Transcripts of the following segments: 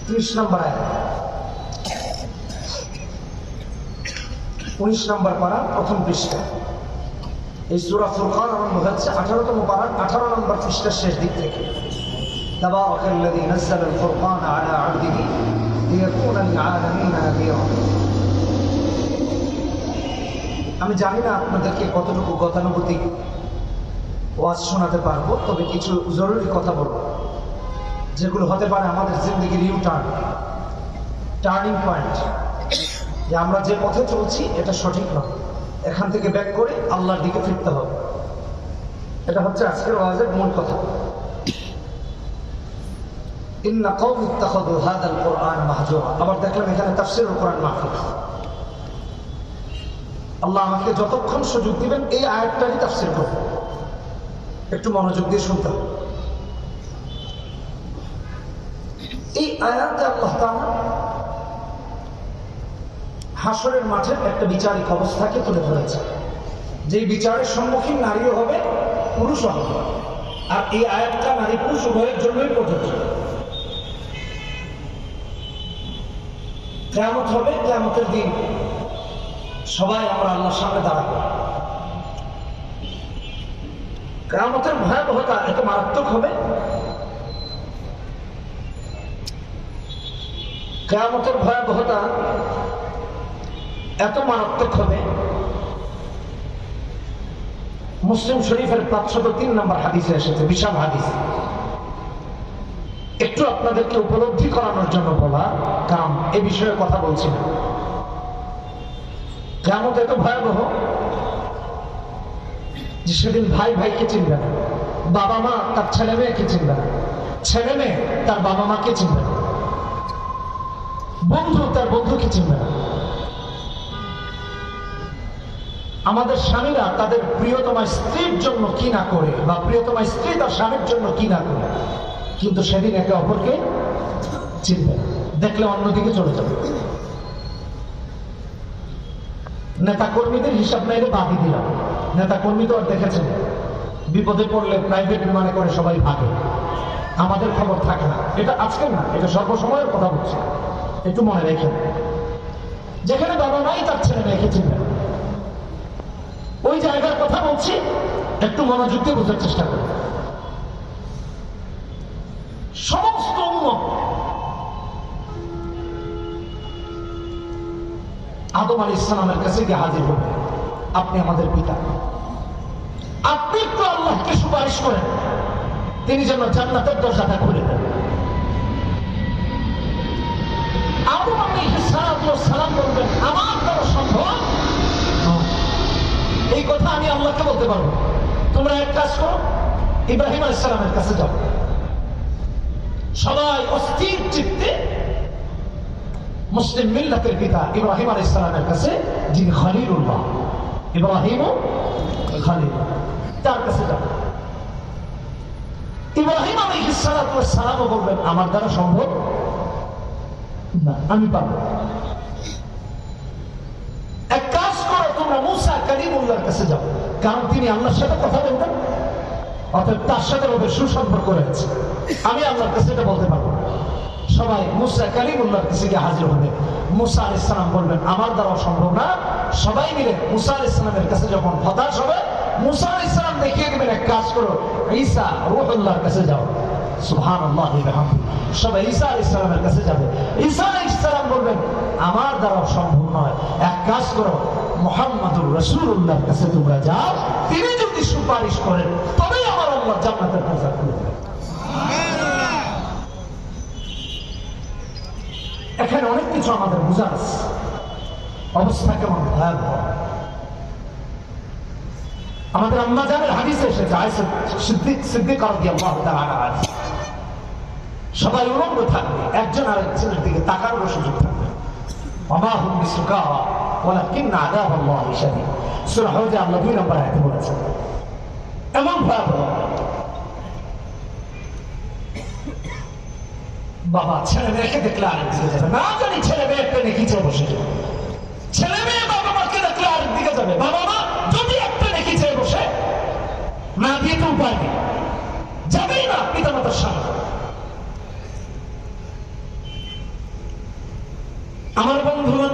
30 নম্বর আয়াত, 19 নম্বর পারা প্রথম পৃষ্ঠা। এই সূরা ফুরকান আরম্ভ হচ্ছে 18তম পারার 18 নম্বর পৃষ্ঠার শেষ দিক থেকে। তাবারাকাল্লাযী নাযালা আল ফুরকান আলা আবদিহি লিয়াকুনা লিল আলামিনা নাযীরা। আমি জানি না আপনাদেরকে কতটুকু গতানুগতিক ওয়াজ শোনাতে পারবো, তবে কিছু জরুরি কথা বলবো যেগুলো হতে পারে আমাদের জিন্দেগির টার্নিং পয়েন্ট, যে আমরা যে পথে চলছি এটা সঠিক নয়, এখান থেকে ব্যাক করে আল্লাহর দিকে ফিরতে হবে। এটা হচ্ছে আজকের ওয়াজের মূল কথা। ইন্না কওমি ইত্তাখাযু হাযাল কুরআন মাহজুরা। আবার দেখলাম এখানে তাফসীরুল কুরআন মাহফিল। আল্লাহ আমাকে যতক্ষণ সুযোগ দিবেন এই আয়াতটারই তাফসীর করব, একটু মনোযোগ দিয়ে শুনতে হবে। এই আয়াতে আল্লাহ তাআলা হাসরের মাঠের একটা বিচারিক অবস্থাকে তুলে ধরেছে, যে বিচারের সম্মুখীন নারীও হবে পুরুষও হবে। আর এই আয়াতটা নারী পুরুষ উভয়ের জন্যই প্রযোজ্য। কিয়ামত হবে, কিয়ামতের দিন সবাই আমরা আল্লাহর সামনে দাঁড়াবো। কিয়ামতের ভয়াবহতা এত মারাত্মক হবে, কিয়ামতের ভয়াবহতা এত মারাত্মক হবে। মুসলিম শরীফের 503 নম্বর হাদিসে এসেছে, বিশাল হাদিস। একটু আপনাদেরকে উপলব্ধি করানোর জন্য বলা, কারণ এ বিষয়ে কথা বলছি না। কিয়ামত এত ভয়াবহ যে সেদিন ভাই ভাইকে চিনবে না, বাবা মা তার ছেলে মেয়েকে চিনবে না, ছেলে মেয়ে তার বাবা মাকে চিনবে না, বন্ধু তার বন্ধুকে চিনবে না। আমাদের স্বামীরা তাদের প্রিয়তমা স্ত্রীর জন্য কি না করে, বা প্রিয়তমা স্ত্রী তার স্বামীর জন্য কি না করে, কিন্তু সেদিন একে অপরকে চিনবে না, দেখলে অন্যদিকে চলে যাবে। নেতা কর্মীদের হিসাব নাইলে বাদই দিলাম। নেতা কর্মী তো আর দেখেছেন, বিপদে পড়লে প্রাইভেট বিমানে করে সবাই ভাগে, আমাদের খবর থাকে না। এটা আজকের না, এটা সর্বসময়ের কথা বলছি, একটু মনে রেখে। যেখানে বাবা মাই তার ছেলে মেয়েকে চিনবে না, ওই জায়গার কথা বলছি, একটু মনোযোগ দিয়ে বোঝার চেষ্টা করি। সমস্ত উম্মত আদম আলাইহিস সালামের কাছে গিয়ে হাজির হবে, আপনি আমাদের পিতা, আপনি একটু আল্লাহকে সুপারিশ করেন তিনি যেন জান্নাতের দরজাটা খুলে দেন। আদম আলাইহিস সালাম বলবেন, আমার দ্বারা সম্ভব এই কথা আমি আল্লাহকে বলতে পারবো। তোমরা এক কাজ করো, ইব্রাহিম আলাইহিস সালামের কাছে যাও। সবাই অস্থির চিত্তে মুসলিম মিল্লাতের পিতা ইব্রাহিম আলাইহিস সালামের কাছে, যিনি খলিলুল্লাহ, ইব্রাহিম খলিল, তার কাছে যাও। ইব্রাহিম আলাইহিস সালাম বলবেন, আমার দ্বারা সম্ভব না, আমি পারবো। এক কাজ করো, তোমরা মুসা কালিমুল্লাহর কাছে যাও, কারণ তিনি আল্লাহর সাথে কথা বলতেন, অর্থাৎ তার সাথে ওদের সুসম্পর্ক রয়েছে। আমি আল্লাহর কাছে এটা বলতে পারবো না। সবাই মুসা কালিমুল্লাহর কাছে গিয়ে হাজির হবে। মুসা আলাইহিস সালাম বলবেন, আমার দ্বারা সম্ভব না। সবাই মিলে মুসা আলাইহিস সালামের কাছে যখন হতাশ হবে, মুসা আলাইহিস সালাম দেখিয়ে দেবেন, এক কাজ করো, ঈসা রূহুল্লাহর কাছে যাও। সুবহানাল্লাহ ওয়া বিহামদিহি। সবাই ঈসা আলাইহিস সালামের কাছে যাবে। ঈসা আলাইহিস সালাম বলবেন, আমার দ্বারা সম্ভব নয়, এক কাজ করো, মুহাম্মাদুর রাসূলুল্লাহর কাছে তোমরা যাও, তিনি যদি সুপারিশ করেন তবেই আমার আল্লাহ জান্নাতের দরজা খুলে দেবেন। এখানে অনেক কিছু আমাদের বোঝার আছে, অবস্থা কেমন ভয়াবহ। আমাদের আম্মা জানের হাদিসে এসেছে, আয়েশা সিদ্দিকা রাদিয়াল্লাহু তাআলা আনহা, সবাই উলঙ্গ থাকবে, একজন আরেকজনের দিকে তাকানোর সুযোগ থাকবে। ওমা হুম বিসুকারা ওয়ালাকিন্না আযাবাল্লাহি শাদীদ। সূরা হুজে আল্লাহ 2 নম্বর আয়াতে বলেছেন, এমন ভয়াবহ। বাবা ছেলে মেয়েকে দেখলে আরেক দিকে যাবে, না জানি ছেলে মেয়ে একটা নেকি চেয়ে বসে যাবে। ছেলে মেয়ে বাবা মাকে দেখলে আরেক দিকে যাবে, বাবা মা যদি একটা নেকি চেয়ে বসে, না দিয়ে তো উপায় নেই, যাবেই না পিতা মাতার সামনে। আমার বন্ধুগণ,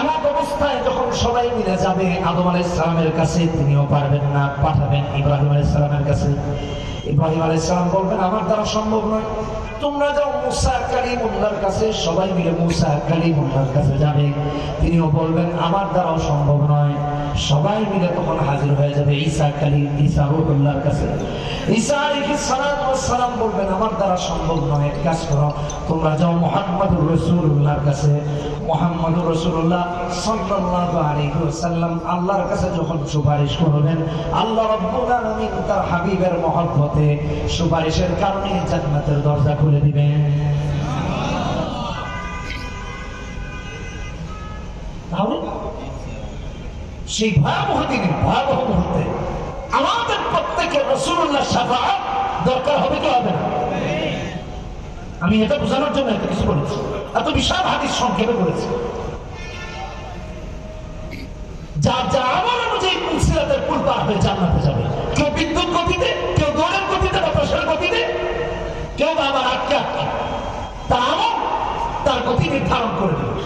এমন অবস্থায় যখন সবাই মিলে যাবে আদম আলাইহিস সালামের কাছে, তিনিও পারবেন না, পাঠাবেন ইব্রাহিম আলাইহিস সালামের কাছে। ইব্রাহিম আলাইহিস সালাম বলবেন আমার দ্বারা সম্ভব নয়, তোমরা যাও মুসা কালিমুল্লাহর কাছে। সবাই মিলে মুসা কালিমুল্লাহর কাছে যাবে, তিনিও বলবেন আমার দ্বারাও সম্ভব নয়। সবাই মিলে তখন হাজির হয়ে যাবে ঈসা রূহুল্লাহর কাছে। ঈসা আলাইহিস সালাম বলবেন আমার দ্বারা সম্ভব নয়, এক কাজ করো, তোমরা যাও মুহাম্মদুর রাসূলুল্লাহর কাছে। মুহাম্মদুর রাসূলুল্লাহ সাল্লাল্লাহু আলাইহি ওয়াসাল্লাম আল্লাহর কাছে যখন সুপারিশ করবেন, আল্লাহ রাব্বুল আলামিন তার হাবিবের মহব্বতে সুপারিশের কারণে জান্নাতের দরজা খুলে দিবেন। তাহলে সেই ভয়াবহ দিনে, ভয়াবহ মুহূর্তে আমাদের প্রত্যেকের রাসূলুল্লাহ শাফাআত দরকার হবে কি হবে না? আমি এটা বোঝানোর জন্য এত কিছু বলেছি, এত বিশাল হাদিস সংক্ষেপে বলেছি। যার যা আমল অনুযায়ী সিরাতের পুল পার হয়ে জান্নাতে যাবে। কেউ বিদ্যুৎ গতিতে, কেউ দৌড়ের গতিতে, বাতাসের গতিতে, কেউ বা আবার আটকে আটকে। তার আমল তার গতি নির্ধারণ করে দেবে।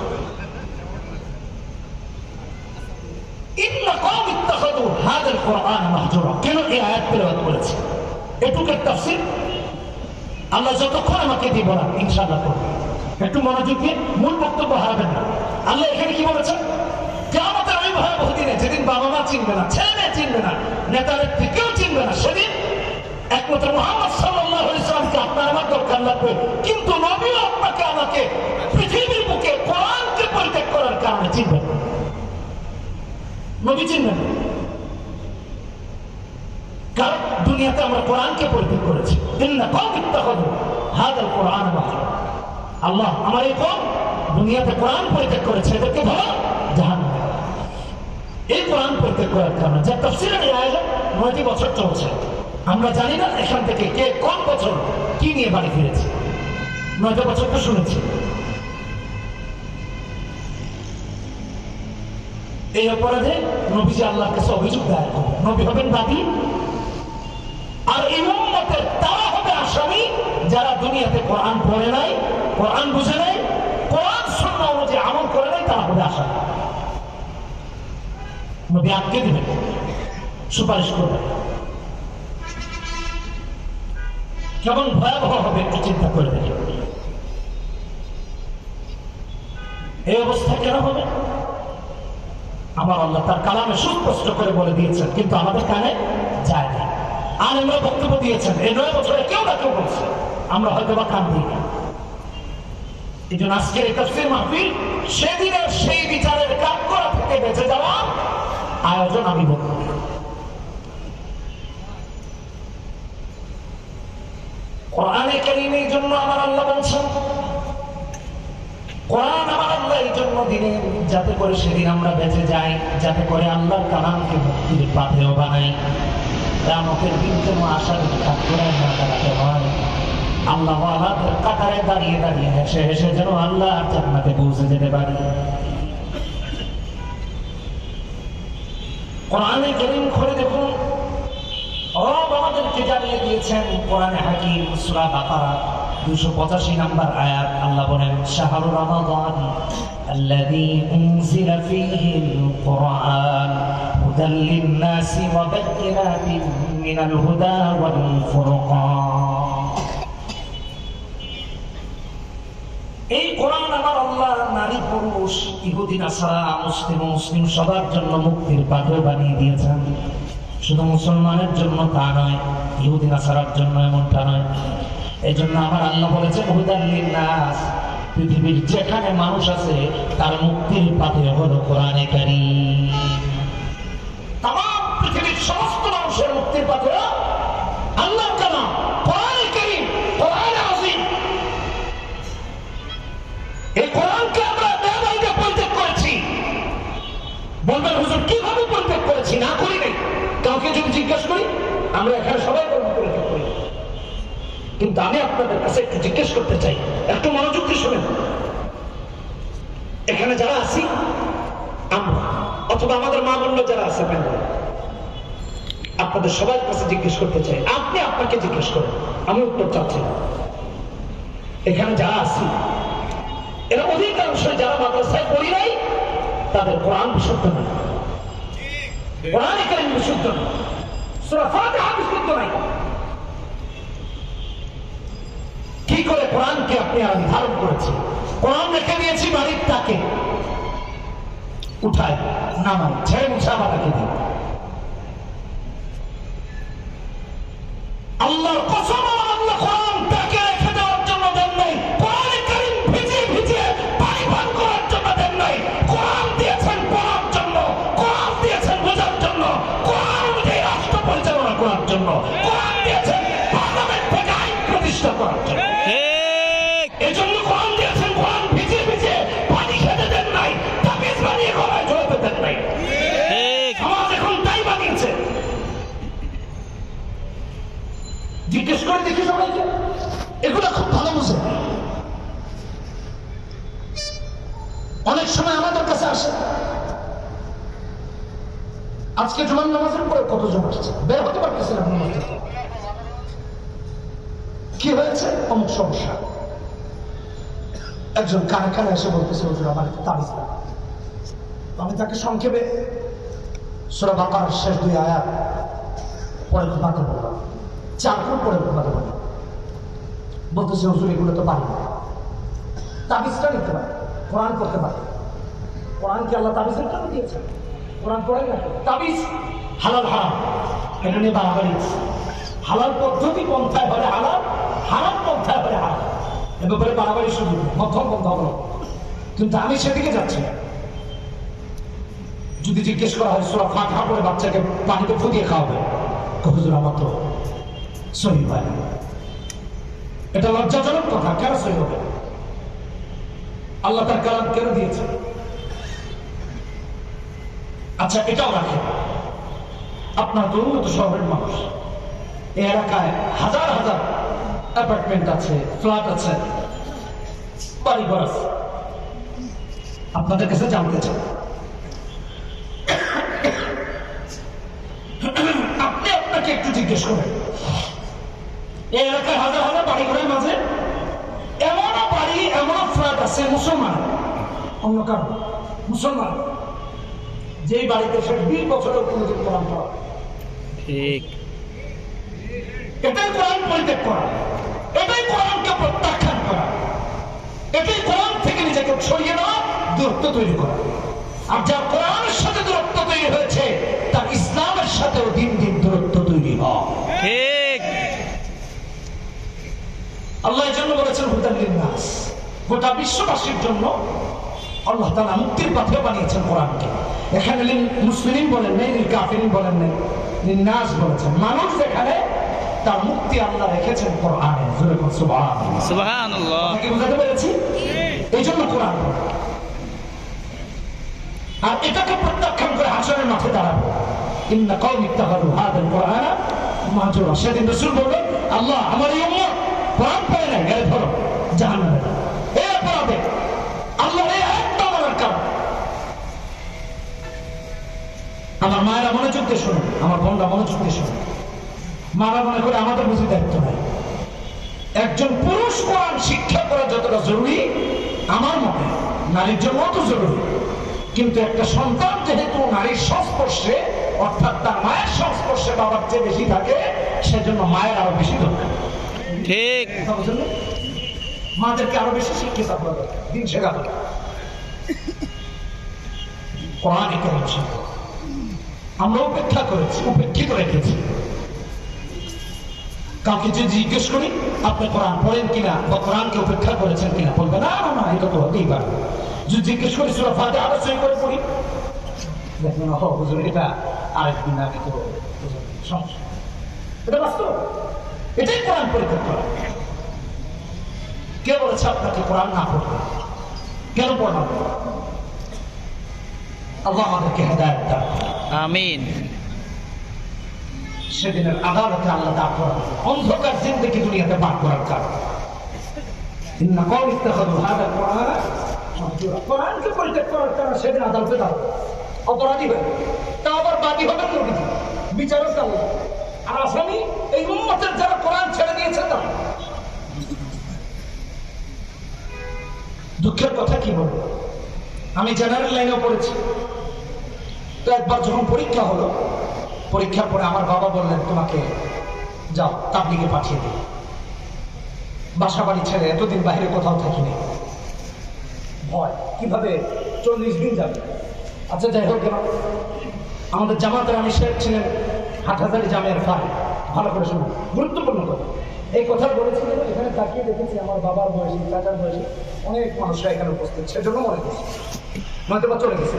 কেন এই আয়াত তেলাওয়াত করেছে? এটুকের তাফসীর আল্লাহ যতক্ষণ আমাকে দিয়ে বলা ইনশাআল্লাহ করবে। একটু মনোযোগ দিয়ে মূল বক্তব্য হারাবেন না। আল্লাহ এখানে কি বলেছেন? কিয়ামতের ওই ভয়াবহ দিনে, যেদিন বাবা মা চিনবে না, ছেলে মেয়ে চিনবে না, নেতাদের কেউ চিনবে না, সেদিন একমাত্র মুহাম্মদ সাল্লাল্লাহু আলাইহি ওয়াসাল্লামকে আপনার আমার দরকার লাগবে। কিন্তু নবীও আপনাকে আমাকে পৃথিবীর বুকে কোরআনকে পরিত্যাগ করার কারণে চিনবেন। নবী চিনবেন কারণ দুনিয়াতে আমরা কোরআনকে পরিত্যাগ করেছি। ইন্না কওমি ইত্তাখাযু হাযাল কোরআন মাহজুরা। আল্লাহ আমার এই কওম দুনিয়াতে কোরআন পরিত্যাগ করেছে, এদেরকে ধরো জাহান্নামে। এই কোরআন পরিত্যাগ করার কারণে যে তাফসীরের এই আয়াত ৯টি বছর চলছে, আমরা জানি না এখান থেকে কে কোন বছর কি নিয়ে বাড়ি ফিরেছে। ৯টা বছর তো শুনেছি। এই অপরাধে নবীজি আল্লাহর কাছে অভিযোগ দায়ের করবেন। নবী হবেন বাদী, আর এই উম্মতের তারা হবে আসামি যারা দুনিয়াতে কোরআন পড়ে নাই, কোরআন বুঝে নাই, কোরআন সুন্নাহ অনুযায়ী আমল করে নাই, তারা হবে আসামি। নবী আটকে দিবেন, সুপারিশ করবেন। কেমন ভয়াবহ হবে একটু চিন্তা করে দেখেন। এই অবস্থা কেন হবে? আমার আল্লাহ তার কালামে সুস্পষ্ট করে বলে দিয়েছেন, কিন্তু আমাদের কানে যায় না। আর আমরা বক্তব্য দিয়েছেন, এই ৯ বছরে কেউ না কেউ বলছে, আমরা হয়তো বা কান দিই না। এই জন্য আজকের এই তাফসীর মাহফিল সেদিনের সেই বিচারের কাজ করা থেকে বেঁচে যাওয়া আয়োজন আমি বলব। কোরআনে কারীমের জন্য আমার আল্লাহ বলছেন, কোরআন আমার আল্লাহ এই জন্য দিলেন যাতে করে সেদিন আমরা বেঁচে যাই, যাতে করে আল্লাহর কালামকে মুক্তির পাথেয় বানাই। কিয়ামতের দিন যেন আশার কাঠগড়ায় না দাঁড়াতে হয়, আল্লাহ ওয়ালাদের কাতারে দাঁড়িয়ে দাঁড়িয়ে হেসে হেসে যেন আল্লাহর জান্নাতে পৌঁছে যেতে পারি। কোরআনে কারীম খুলে দেখুন, রব আমাদেরকে জানিয়ে দিয়েছেন কোরআনে হাকিম সূরা বাকারা 285 নম্বর আয়াত। আল্লাহ বলেন, শাহরু রমাদান আল্লাযী উনজিলা ফীহিল কুরআন হুদাল লিন-নাসি ওয়া বায়িনাতিন মিনাল হুদা ওয়াল ফুরকান। এই কোরআন আমার আল্লাহ নারী পুরুষ, ইহুদি নাসারা, মুসলিম সবার জন্য মুক্তির পাথর বানিয়ে দিয়েছেন। শুধু মুসলমানের জন্য তা নয়, ইহুদি নাসারার জন্য এমনটা নয়। এই জন্য আমার আল্লাহ বলেছেন হুদাল লিন-নাস, পৃথিবীর যেখানে মানুষ আছে তার মুক্তির পাথেয় হলো কোরআনে কারীম। তামাম পৃথিবীর সমস্ত মানুষের মুক্তির পাথেয় আল্লাহর কালাম কোরআনে কারীম, কোরআনে আযীম। এই কোরআনকে আমরা বেবাইদে পরিত্যাগ করেছি। বলবেন হুজুর কিভাবে পরিত্যাগ করেছি? না করি নাই। কাউকে যদি জিজ্ঞেস করি, আমরা এখানে সবাই পরিত্যাগ করি, কিন্তু আমি আপনাদের কাছে একটু জিজ্ঞেস করতে চাই, একটু মনোযোগ দিয়ে শুনেন। এখানে যারা আছি আমরা, অথবা আমাদের মা বোনরা যারা আছে, আপনাদের সবার কাছে জিজ্ঞেস করতে চাই, আপনি আপনাকে জিজ্ঞেস করেন, আমি উত্তর চাচ্ছি। এখানে যারা আছি এরা অধিকাংশ যারা মাদ্রাসায় পড়ি নাই তাদের কোরআন বিশুদ্ধ না, কোরআন কারীম বিশুদ্ধ না, সূরা ফাতিহা বিশুদ্ধ নাই। কি করে কোরআনকে আপনি আর ধারণ করেছেন? কোরআন রেখে দিয়েছি বাড়ির তাকে, উঠায় নামায় ছেড়ে মুছাবা রেখে দিন। আল্লাহর কসম, আল্লাহ কোরআন তাকে রেখে দেওয়ার জন্য দেন নাই, কোরআন কারীম ভিজিয়ে ভিজিয়ে পানি পান করার জন্য দেন নাই। কোরআন দিয়েছেন পড়ার জন্য, কোরআন দিয়েছেন বোঝার জন্য, কোরআন অনুযায়ী রাষ্ট্র পরিচালনা করার জন্য, কোরআন দিয়েছেন পার্লামেন্ট থেকে আইন প্রতিষ্ঠা করার জন্য। এই জন্য কোরআন দিয়েছেন, কোরআন ভিজিয়ে ভিজিয়ে পানি খেতে দেন নাই, তাবিজ বানিয়ে গলায় ঝোলাতে দেন নাই। সমাজ এখন তাই বানিয়েছে। জিজ্ঞেস করে দেখি সবাইকে, এগুলো খুব ভালো বুঝে। অনেক সময় আমাদের কাছে আসে, আজকে জুমার নামাজের পরে কতজন আসছে, বের হতে পারতেছিলাম নামাজ থেকে। কি হয়েছে? অমুক সমস্যা। একজন কানে কানে এসে বলতেছে, হুজুর আমার একটা তাবিজ দাও। আমি তাকে সংক্ষেপে সূরা বাকারার শেষ 2 আয়াত পরে ঘুমাতে বললাম, 4 ফুট পরে ঘুমাতে বললাম। বলতেছে, হুজুর এগুলো তো পারি না। তাবিজটা নিতে পারে, কোরআন পড়তে পারে। কোরআন কি আল্লাহ তাবিজের জন্য দিয়েছেন? কোরআন পড়েন না। তাবিজ হালাল হারাম এটা নিয়ে বাড়াবাড়ি। হালাল পদ্ধতি পন্থায় হলে হালাল, হারাম পন্থায় হলে হারাম, এ ব্যাপারে বাড়াবাড়ি শুরু, মধ্যম পন্থা হলো। কিন্তু আমি সেদিকে যাচ্ছি না। যদি জিজ্ঞেস করা হয় সূরা ফাতিহা পড়ে বাচ্চাকে পানিতে ফুটিয়ে খাওয়াবে, হুজুর আমার তো সহি হয় না। এটা লজ্জাজনক কথা। কেন সহি হবে? আল্লাহ তার কালাম কেন দিয়েছে? আচ্ছা এটাও রাখে, আপনার তো উন্নত শহরের মানুষ, এই এলাকায় হাজার হাজার অ্যাপার্টমেন্ট আছে, ফ্ল্যাট আছে, বাড়িঘর আছে। আপনাদের কাছে জানতে চান, আপনি আপনাকে একটু জিজ্ঞেস করেন, এই এলাকায় হাজার হাজার বাড়িঘরের মাঝে এমনও বাড়ি, এমনও ফ্ল্যাট আছে মুসলমান, অন্য কারণ মুসলমান, যেই বাড়িতে সে 20 বছরের কোনোদিন কোরআন পড়া। ঠিক, এটাই কোরআন পরিত্যাগ করা, এটাই কোরআনকে প্রত্যাখ্যান করা, এটাই কোরআন থেকে নিজেকে ছড়িয়ে নেওয়া, দূরত্ব তৈরি করা। আর যার কোরআনের সাথে দূরত্ব তৈরি হয়েছে, তার ইসলামের সাথেও দিন দিন দূরত্ব তৈরি হয়। ঠিক, আল্লাহ এর জন্য বলেছেন হুদাল লিন্নাস, গোটা বিশ্ববাসীর জন্য আল্লাহ তাআলা মুক্তির পথে বানিয়েছেন কোরআনকে। এখানে মুসলিম বলেন নাই, কাফিরিন বলেন নাই, লিন্নাস বলেছেন। মানুষ যেখানে, তার মুক্তি আল্লাহ রেখেছেন কোরআনে। জোরে বলুন সুবহানাল্লাহ। সুবহানাল্লাহ। কি বুঝাতে পেরেছি? এই জন্য কোরআন। আর এটাকে প্রত্যাখ্যান করে হাসরের মাঠে দাঁড়াবো, ইন্না কওমি ইত্তাখাযু হাযাল কুরআনা মাহজুরা। সেদিন রাসূল বলবেন, আল্লাহ আমার এই উম্মত কোরআন পড়ে নাই, গেলে ধরো জাহান্নামে। এই অপরাধে আল্লাহ এই আয়াতটা বলার কারণ। আমার মায়েরা মনোযোগ দিয়ে শুনুন, আমার বোনরা মনোযোগ দিয়ে শুনুন। মারা মনে করে আমাদের বুঝি দায়িত্ব নাই। একজন পুরুষ কোরআন শিক্ষা করা যতটা জরুরি, আমার মতে নারীর জন্য অত জরুরি। কিন্তু একটা সন্তান যেহেতু নারীর সংস্পর্শে, অর্থাৎ তার মায়ের সংস্পর্শে বাবার চেয়ে বেশি থাকে, সেজন্য মায়ের আরো বেশি দরকার। ঠিক, মাদেরকে আরো বেশি শিক্ষিত করা দরকার, দিন শেখা দরকার। কোরআন আমরা উপেক্ষা করেছি, উপেক্ষিত রেখেছি। কাউকে যদি জিজ্ঞেস করি আপনি কোরআন পড়েন কিনা বা কোরআনকে উপেক্ষা করেছেন কিনা, বলবে না না না, এটা তো হতেই পারে। যদি জিজ্ঞেস করি সূরা ফাতিহা আলোচনা করে পড়ি, দেখবেন হুজুর এটা আরেকদিন আগে তো সমস্যা। এটা বাস্তব, এটাই কোরআন পরীক্ষা করা। কে বলেছে আপনাকে কোরআন না পড়তে? কেন পড়া? আল্লাহ আমাদেরকে হেদায়েত দান। আমিন। সেদিনের আদালতে আল্লাহ দাঁড় করাবেন, অন্ধকার জিন্দেগি দুনিয়াতে পার করার কারণ। ইন্না কওমি ইত্তাখাযু হাযাল কুরআনা মাহজুরা। কোরআনকে পরিত্যাগ করার কারণে সেদিন আদালতে দাঁড়াবে, অপরাধী হবে। তা আবার বাদী হবেন নবীজি, বিচারক আল্লাহ। আর আসামি এই উম্মতের যারা কোরআন ছেড়ে দিয়েছে তারা। দুঃখের কথা কি বলবো, আমি জেনারেল লাইনেও পড়েছি। তো একবার যখন পরীক্ষা হলো, পরীক্ষার পরে আমার বাবা বললেন তোমাকে যাও তাবলিগে পাঠিয়ে দিই। বাসা বাড়ি ছেড়ে এতদিন বাইরে কোথাও থাকিনি, ভয় কিভাবে 40 দিন যাবে। আচ্ছা যাই হোক, আমাদের জামাতের আমি শেখ ছিলেন হাটহাজারী জামিয়ার ফারে। ভালো করে শুনুন, গুরুত্বপূর্ণ কথা। এই কথা বলেছিলেন, এখানে তাকিয়ে দেখেছি আমার বাবার বয়সী, চাচার বয়সী অনেক মানুষরা এখানে উপস্থিত, সেজন্য মনে করছি নয়তো বা চলে গেছে।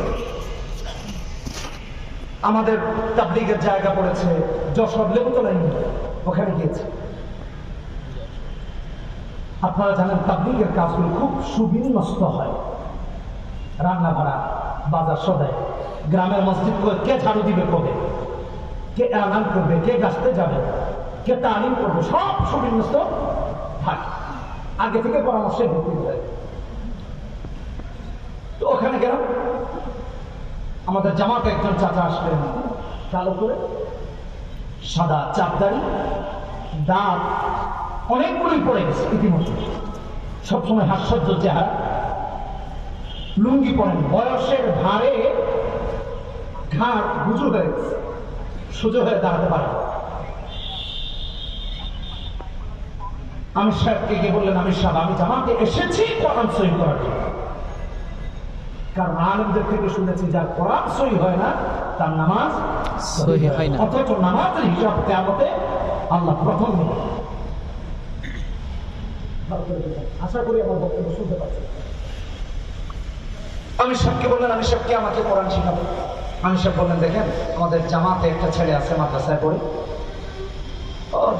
আমাদের তাবলিগের জায়গা পড়েছে যশোর লেবুতলা ইউনিয়ন, ওখানে গিয়েছে। আপনারা জানেন তাবলিগের কাজগুলো খুব সুবিন্যস্ত হয়, রান্না ভাড়া, বাজার সদাই, গ্রামের মসজিদ কে ঝাড়ু দিবে কবে, কে এলান করবে, কে গাছতে যাবে, কে তালিম করবে, সব সুবিন্যস্ত থাকে। আগে থেকে পরামর্শের ভিত্তি দেয়। তো ওখানে গেলাম, আমাদের জামাতে একজন চাচা আসলেন, কালো করে, সাদা চাপদারি, দাঁত অনেকগুলোই পড়ে গেছে ইতিমধ্যে, সবসময় হাস্যজ্জ্বল চেহারা, লুঙ্গি পরেন, বয়সের ভারে ঘাট গুজু হয়ে গেছে, সোজা হয়ে দাঁড়াতে পারে। আমি সাহেবকে গিয়ে বললেন, আমি সাহেব, আমি জামাতে এসেছি কোরআন সহি করার জন্য, কারণ আলেমদের থেকে শুনেছি যার কোরআন সহি হয় না তার নামাজ সহি হয় না, অথচ নামাজের হিসাব কিয়ামতে আল্লাহ প্রথম নেবেন। আশা করি আমার বক্তব্য শুনতে পাচ্ছেন। আমি সাহেবকে বললেন, আমি সাহেবকে আমাকে কোরআন শিখাবো। আমি সাহেব বললেন, দেখেন আমাদের জামাতে একটা ছেলে আছে মাদ্রাসায় পড়ে,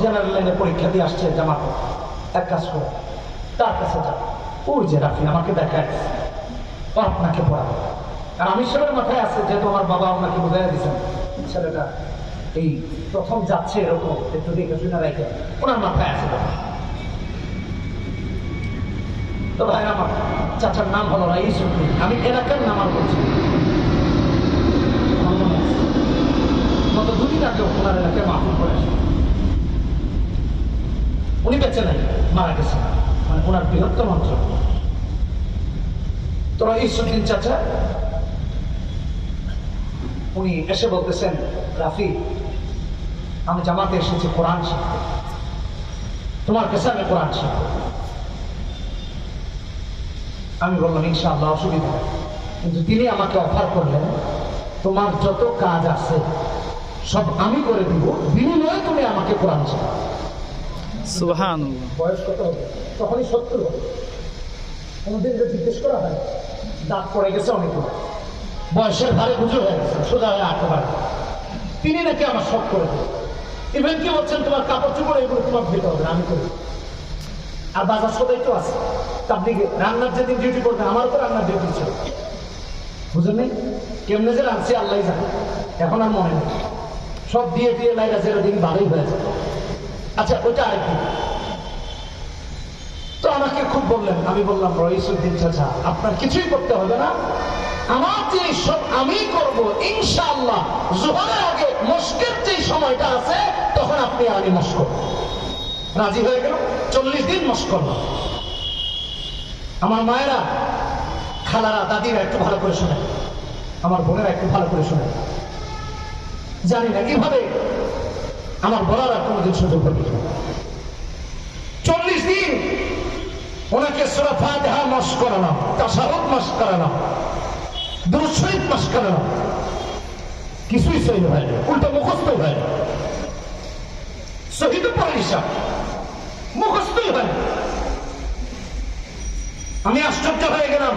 জেনারেল লাইনে পরীক্ষা দিয়ে আসছে জামাতে, এক কাজ করে তার কাছে যান, ওই যে রাফি আমাকে দেখায় ও আপনাকে পড়াবে। আর আমি সাহেবের মাথায় আছে, যেহেতু আমার বাবা আপনাকে বোঝাই দিয়েছেন ছেলেটা এই প্রথম যাচ্ছে, এরকম একটু দেখে শুনে রাখে ওনার মাথায় আছে। তো ভাই আমার চাচার নাম হলো রাইসুদ্দিন, আমি এলাকার নাম আর বলছি, গত দুদিন আগে ওনার এলাকায় মাহফিল করে আসে। উনি বেঁচে নাই, মারা গেছে, মানে ওনার বৃহত্তম অঞ্চল। তো রাইসুদ্দিন চাচা উনি এসে বলতেছেন, রাফি আমি জামাতে এসেছি কোরআন শিখতে, তোমার কাছে আমি কোরআন শিখবো। আমি বললাম ইনশাআল্লাহ, অসুবিধা নেই, কিন্তু তিনি আমাকে অফার করলেন, তোমার যত কাজ আছে সব আমি করে দিব, বিনিময়ে তুমি আমাকে কোরআন শেখাও। সুবহানাল্লাহ। বয়স কত হবে? তখনই 70 হবে। কোনদিন জিজ্ঞেস করা হয়, দাঁত পড়ে গেছে অনেকগুলো, বয়সের ভারে গুজো হয়ে গেছে, সোজা হয়ে আঁকতে পারে। তিনি নাকি আমার শখ করে দেন। ইভেন কি বলছেন, তোমার কাপড় চোপড় এগুলো তোমার ধুতে হবে, আমি করি। আর বাজার সদাই তো আছে, তাবলিগে রান্নার যেদিন ডিউটি করবেন, আমার তো রান্নার ডিউটি ছিল, বুঝলেন নেই? কেমনে যে রাঁধছি আল্লাহ জানে, এখন আর মনে নেই, সব দিয়ে দিয়ে লাইরা যেদিন ভালোই হয়েছে। আচ্ছা ওইটা আরেকদিন। তো আমাকে খুব বললেন, আমি বললাম রাইসুদ্দিন চাচা আপনার কিছুই করতে হবে না, আমার যে সব আমি করব ইনশাআল্লাহ। জোহরের আগে মস্কের যে সময়টা আছে তখন আপনি আমি মস্ক করব। রাজি হয়ে গেল, 40 দিন মস্ক করলাম। আমার মায়েরা, খালারা, দাদিরা একটু ভালো করে শোনেন, আমার বোনেরা একটু ভালো করে শোনেন। জানি না কিভাবে আমার বলার আর কোনোদিন সুযোগ হবে। 40 দিন ওনাকে সূরা ফাতিহা মস্ক করালাম, তাশাহুদ মস্ক করালাম, দুরূদ শরীফ মস্ক করালাম, কিছুই সহি হয় না, উল্টো মুখস্থ হয় না। সহি তো পরে হিসাব, মুখস্থই হয় না। আমি আশ্চর্য হয়ে গেলাম,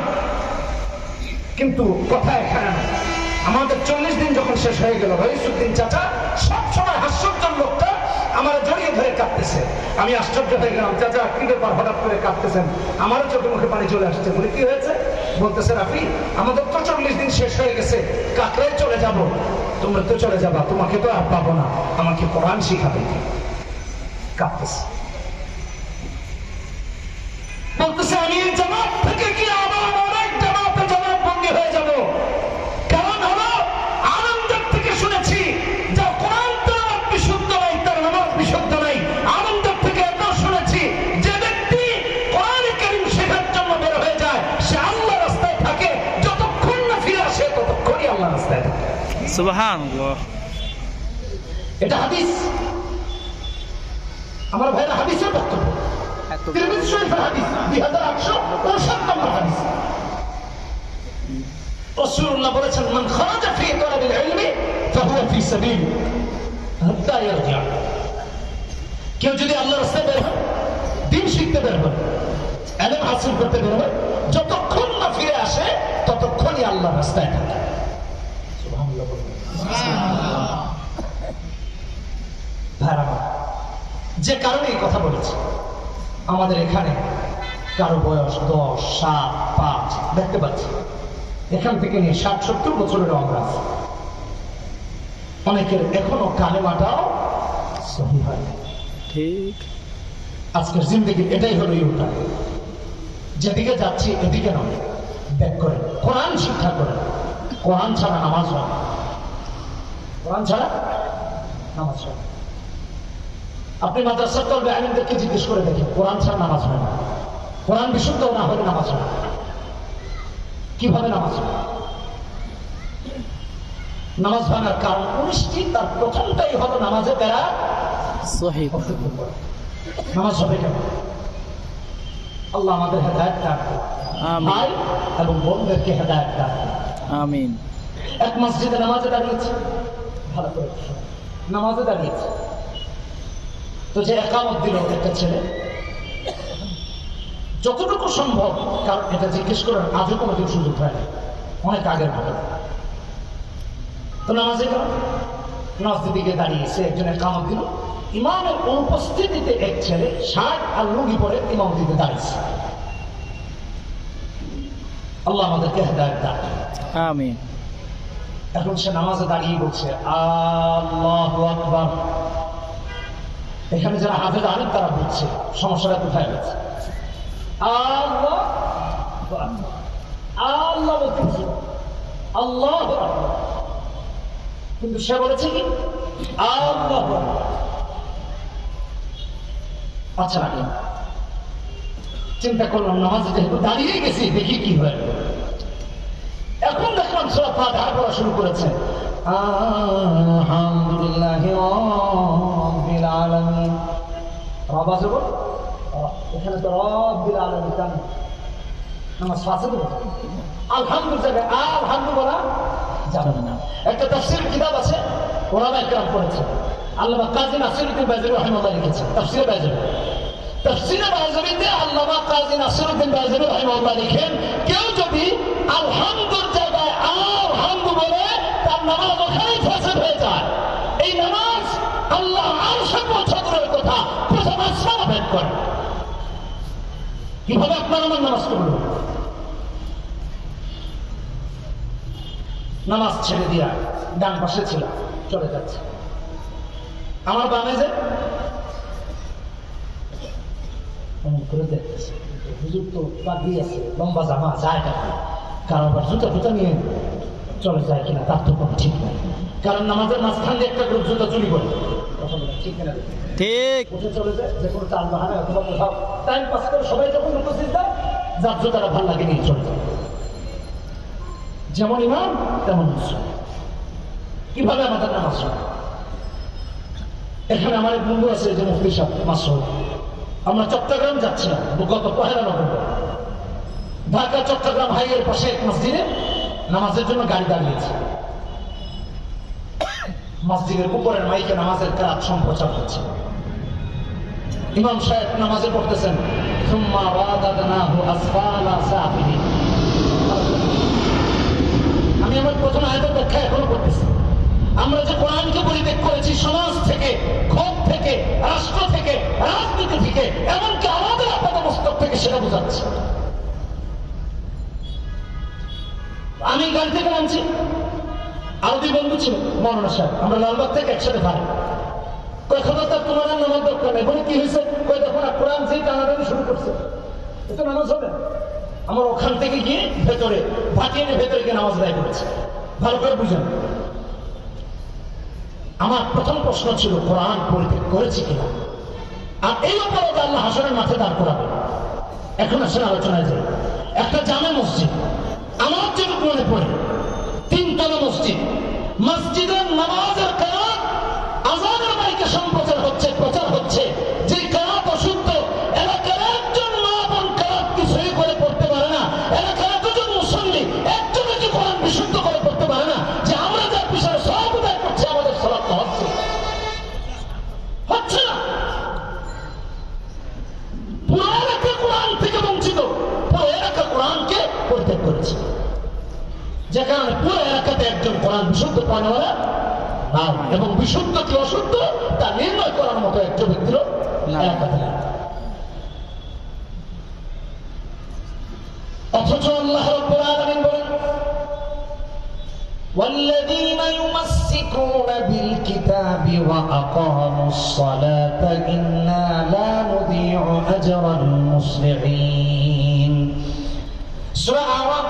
কিন্তু কথা এখানে না। আমাদের 40 দিন যখন শেষ হয়ে গেল, রাইসুদ্দিন চাচা সবসময় হাস্যজ্জ্বল লোকটা আমার জড়িয়ে ধরে কাঁদতেছে। আমি আশ্চর্য হয়ে গেলাম, চাচা কি ব্যাপার হঠাৎ করে কাঁদতেছেন? আমারও চোখে মুখে পানি চলে আসছে। বলে কি হয়েছে? বলতেছে রাফি আমাদের তো 40 দিন শেষ হয়ে গেছে, কাকরাই চলে যাব, তোমরা তো চলে যাবা, তোমাকে তো আর পাবো না, আমাকে কোরআন শিখাবে। কাঁদতেছে, বলতেছে আমি জামাত থেকে কি আবার অনেক জামাতে জামাত বন্দী হয়ে যাব। কারণ হলো আনন্দের থেকে শুনেছি যা কোরআন তেলাওয়াত বিশুদ্ধ নাই, তার নামাজ বিশুদ্ধ নাই। আনন্দের থেকে এটাও শুনেছি যে ব্যক্তি কোরআন কারীম শেখার জন্য বের হয়ে যায় সুবহানাল্লাহ। এটা হাদিস, আমার ভাইরা হাদিসের বক্তব্য। তিরমিজি শরীফের হাদিস 2859 নম্বর হাদিস। রাসূলুল্লাহ বলেছেন, মান খারাজা ফি তালাবিল ইলমি ফাহুয়া ফি সাবিল হাত্তা ইয়ারজিআ। কেউ যদি আল্লাহর রাস্তায় বের হয়, দ্বীন শিখতে বের হয়, ইলম হাসিল করতে বের হয়, যতক্ষণ না ফিরে আসে ততক্ষণই আল্লাহর রাস্তায় থাকে। সুবহানাল্লাহ। ভাইরা, যে কারণে এই কথা বলেছি, আমাদের এখানে কারো বয়স 10, 7, 5 দেখতে পাচ্ছি, এখান থেকে নিয়ে 60-70 বছরের আমরা আছি। অনেকের এখনো কালেমাটাও সহি হয় না। ঠিক। আজকের জিন্দগি এটাই হলো ইউটা, যেদিকে যাচ্ছি এদিকে নয়, ব্যাক করে কোরআন শিক্ষা করে। কোরআন ছাড়া নামাজ হয় না, কোরআন ছাড়া নামাজ হয় না। আপনি মাদ্রাসার তলবে আলিমদেরকে জিজ্ঞেস করে দেখেন, কোরআন ছাড়া নামাজ হয় না। কোরআন বিশুদ্ধ না হলে নামাজ হয় না। কিভাবে নামাজ হয়? নামাজ ভাঙার কারণ 19টি, তার প্রথমটাই হলো নামাজে বেড়া সহিহ। নামাজ হবে কেন? আল্লাহ আমাদের হেদায়েত দান করুন, আমিন। ভাই এবং বোনদেরকে হেদায়েত দান করুন। আমিন। এক মসজিদে নামাজে দাঁড়িয়েছে, ভালো করে শুনুন, নামাজে দাঁড়িয়েছে, তো যে একামত দিল একটা ছেলে, যতটুকু সম্ভব, কারণ এটা জিজ্ঞেস করার আজও কোনোদিন সুযোগ হয়নি, অনেক আগের ঘটনা। তো নামাজে গেল, নামাজের দিকে দাঁড়িয়েছে, একজন একামত দিল, ইমামের অনুপস্থিতিতে এক ছেলে শার্ট আর লুঙ্গি পরে ইমাম দিতে দাঁড়িয়েছে। আল্লাহ আমাদেরকে হেদায়েত দান করুন। আমিন। এখন সে নামাজে দাঁড়িয়ে বলছে আল্লাহু আকবার। এখানে যারা হাফেজ আলেম তারা বুঝছে সমস্যাটা কোথায় গেছে। আল্লাহ আল্লাহ বলতেছে আল্লাহু আকবার, কিন্তু সে বলেছে কি আল্লাহু আকবার। আচ্ছা রাখি, চিন্তা করলাম নামাজে যেহেতু দাঁড়িয়ে গেছি, দেখি কি হয়। এখন দেখলাম সূরা ফাতিহা পড়া শুরু করেছে, আলহামদুলিল্লাহি রাব্বিল আলামিন। রব আছে বল, এখানে তো রাব্বিল আলামিন কেন? নামাজ ফাঁসে দেবো, আলহামদুলিল্লাহ আলহামদুলিল্লাহ যাবে না। একটা তাফসীরের কিতাব আছে, ওলামা একরাম পড়েছে, আল্লামা কাজী নাসিরউদ্দিন বাইজুরী রাহিমাহুল্লাহ লিখেছেন তাফসীরে বাইজুরী। তাফসীরে বাইজুরীতে আল্লামা কাজী নাসিরউদ্দিন বাইজুরী রাহিমাহুল্লাহ লিখেন, কেউ যদি আলহামদুর জায়গায় আলহামদু বলে, তার নামাজ ওখানেই ফাসিদ হয়ে যায়। এই নামাজ আল্লাহ আরশে পৌঁছানোর কথা প্রথম আসমান ভেদ করে। কিভাবে আপনার আমার নামাজ করল? নামাজ ছেড়ে দিয়া ডান পাশে ছিল, চলে যাচ্ছে। আমার বামে যে করে দেখতেছে, হুজুর তো পাগড়ি আছে, লম্বা জামা, যায় কাকে, কারো আবার জুতা টুতা নিয়ে চলে যায় কিনা তার তো কোনো ঠিক নাই। কারণ নামাজের মাঝখান দিয়ে একটা গ্রুপ জুতা চুরি করে, ঠিক কিনা? ঠিক। উঠে চলে যায়, যে কোনো চাল বাহানা অথবা কোথাও টাইম পাস করে সবাই যখন উপস্থিত দেয়, যার জুতারা ভাল লাগে নিয়ে চলে যায়। যেমন ইমাম তেমন মুসলিম। কিভাবে আমাদের নামাজ হয়? এখানে আমার এক বন্ধু আছে, যে মুফতি সাহেব মাসুদ, আমরা চট্টগ্রাম যাচ্ছিলাম গত 1 নভেম্বর। ঢাকা চট্টগ্রাম হাইওয়ের পাশে এক মসজিদে নামাজের জন্য গাড়ি দাঁড়িয়েছে। মসজিদের উপরের মাইকে নামাজের কাজ সম্প্রচার হচ্ছে। ইমাম সাহেব নামাজে পড়তেছেন, সুম্মা রাদাদনাহু আসফালা সাফিলিন। আমি আমার প্রথম আয়াতের ব্যাখ্যা এখনো করতেছি। আমরা যে কোরআনকে পরিত্যাগ করেছি, সমাজ থেকে, ক্ষোভ থেকে, রাষ্ট্র থেকে, রাজনীতি থেকে, এমনকি আমাদের আপাতমস্তক থেকে, সেটা বোঝাচ্ছে। আমি গাড়ি থেকে নামছি, আরো 2 বন্ধু ছিল, মৌলানা সাহেব, আমরা লালবাগ থেকে একসাথে ভাই। কখনো তার তোমার নামাজ দরকার নেই বলে কি হয়েছে, কই দেখো না কোরআন যেই টানাটানি শুরু করছে, এটা নামাজ হবে। আমার ওখান থেকে গিয়ে ভেতরে ভাটিয়ানের ভেতরে গিয়ে নামাজ আদায় করেছে। ভালো করে বুঝেন, আমার প্রথম প্রশ্ন ছিল কোরআন পরিত্যাগ করেছি কিনা, আর এই অপরাধে আল্লাহ হাসরের মাঠে দাঁড় করাবে। এখন আসলে আলোচনায় যাই। একটা জামে মসজিদ, আমার যেটুকু মনে পড়ে, 3 তলা মসজিদ, মসজিদের নামাজের কারাত আযানের মাইকে সম্প্রচার হচ্ছে, প্রচার হচ্ছে, যে কারাত অশুদ্ধ। এলাকার একজন মা বোন কারাত কি সহি করে পড়তে পারে না, এলাকার এতজন মুসল্লি একজন কি কোরআন বিশুদ্ধ করে পড়তে পারে না, যে আমরা যার পিছনে সব উদায় করছি আমাদের সালাত হচ্ছে হচ্ছে না। পুরো এলাকা কোরআন থেকে বঞ্চিত, পুরো এলাকা কোরআনকে পরিত্যাগ করেছে, যে কারণে পুরো এলাকাতে একজন কোরআন বিশুদ্ধ পড়ানোয়ালা নাও, এবং বিশুদ্ধ কি অশুদ্ধ তা নির্ণয় করার মতো একজন ব্যক্তির এলাকাতে নেই। অথচ আল্লাহ রাব্বুল আলামিন বলেন, والذين يمسكون بالكتاب وأقاموا الصلاة إنا لا نضيع أجر المصلحين। সূরা আরাফ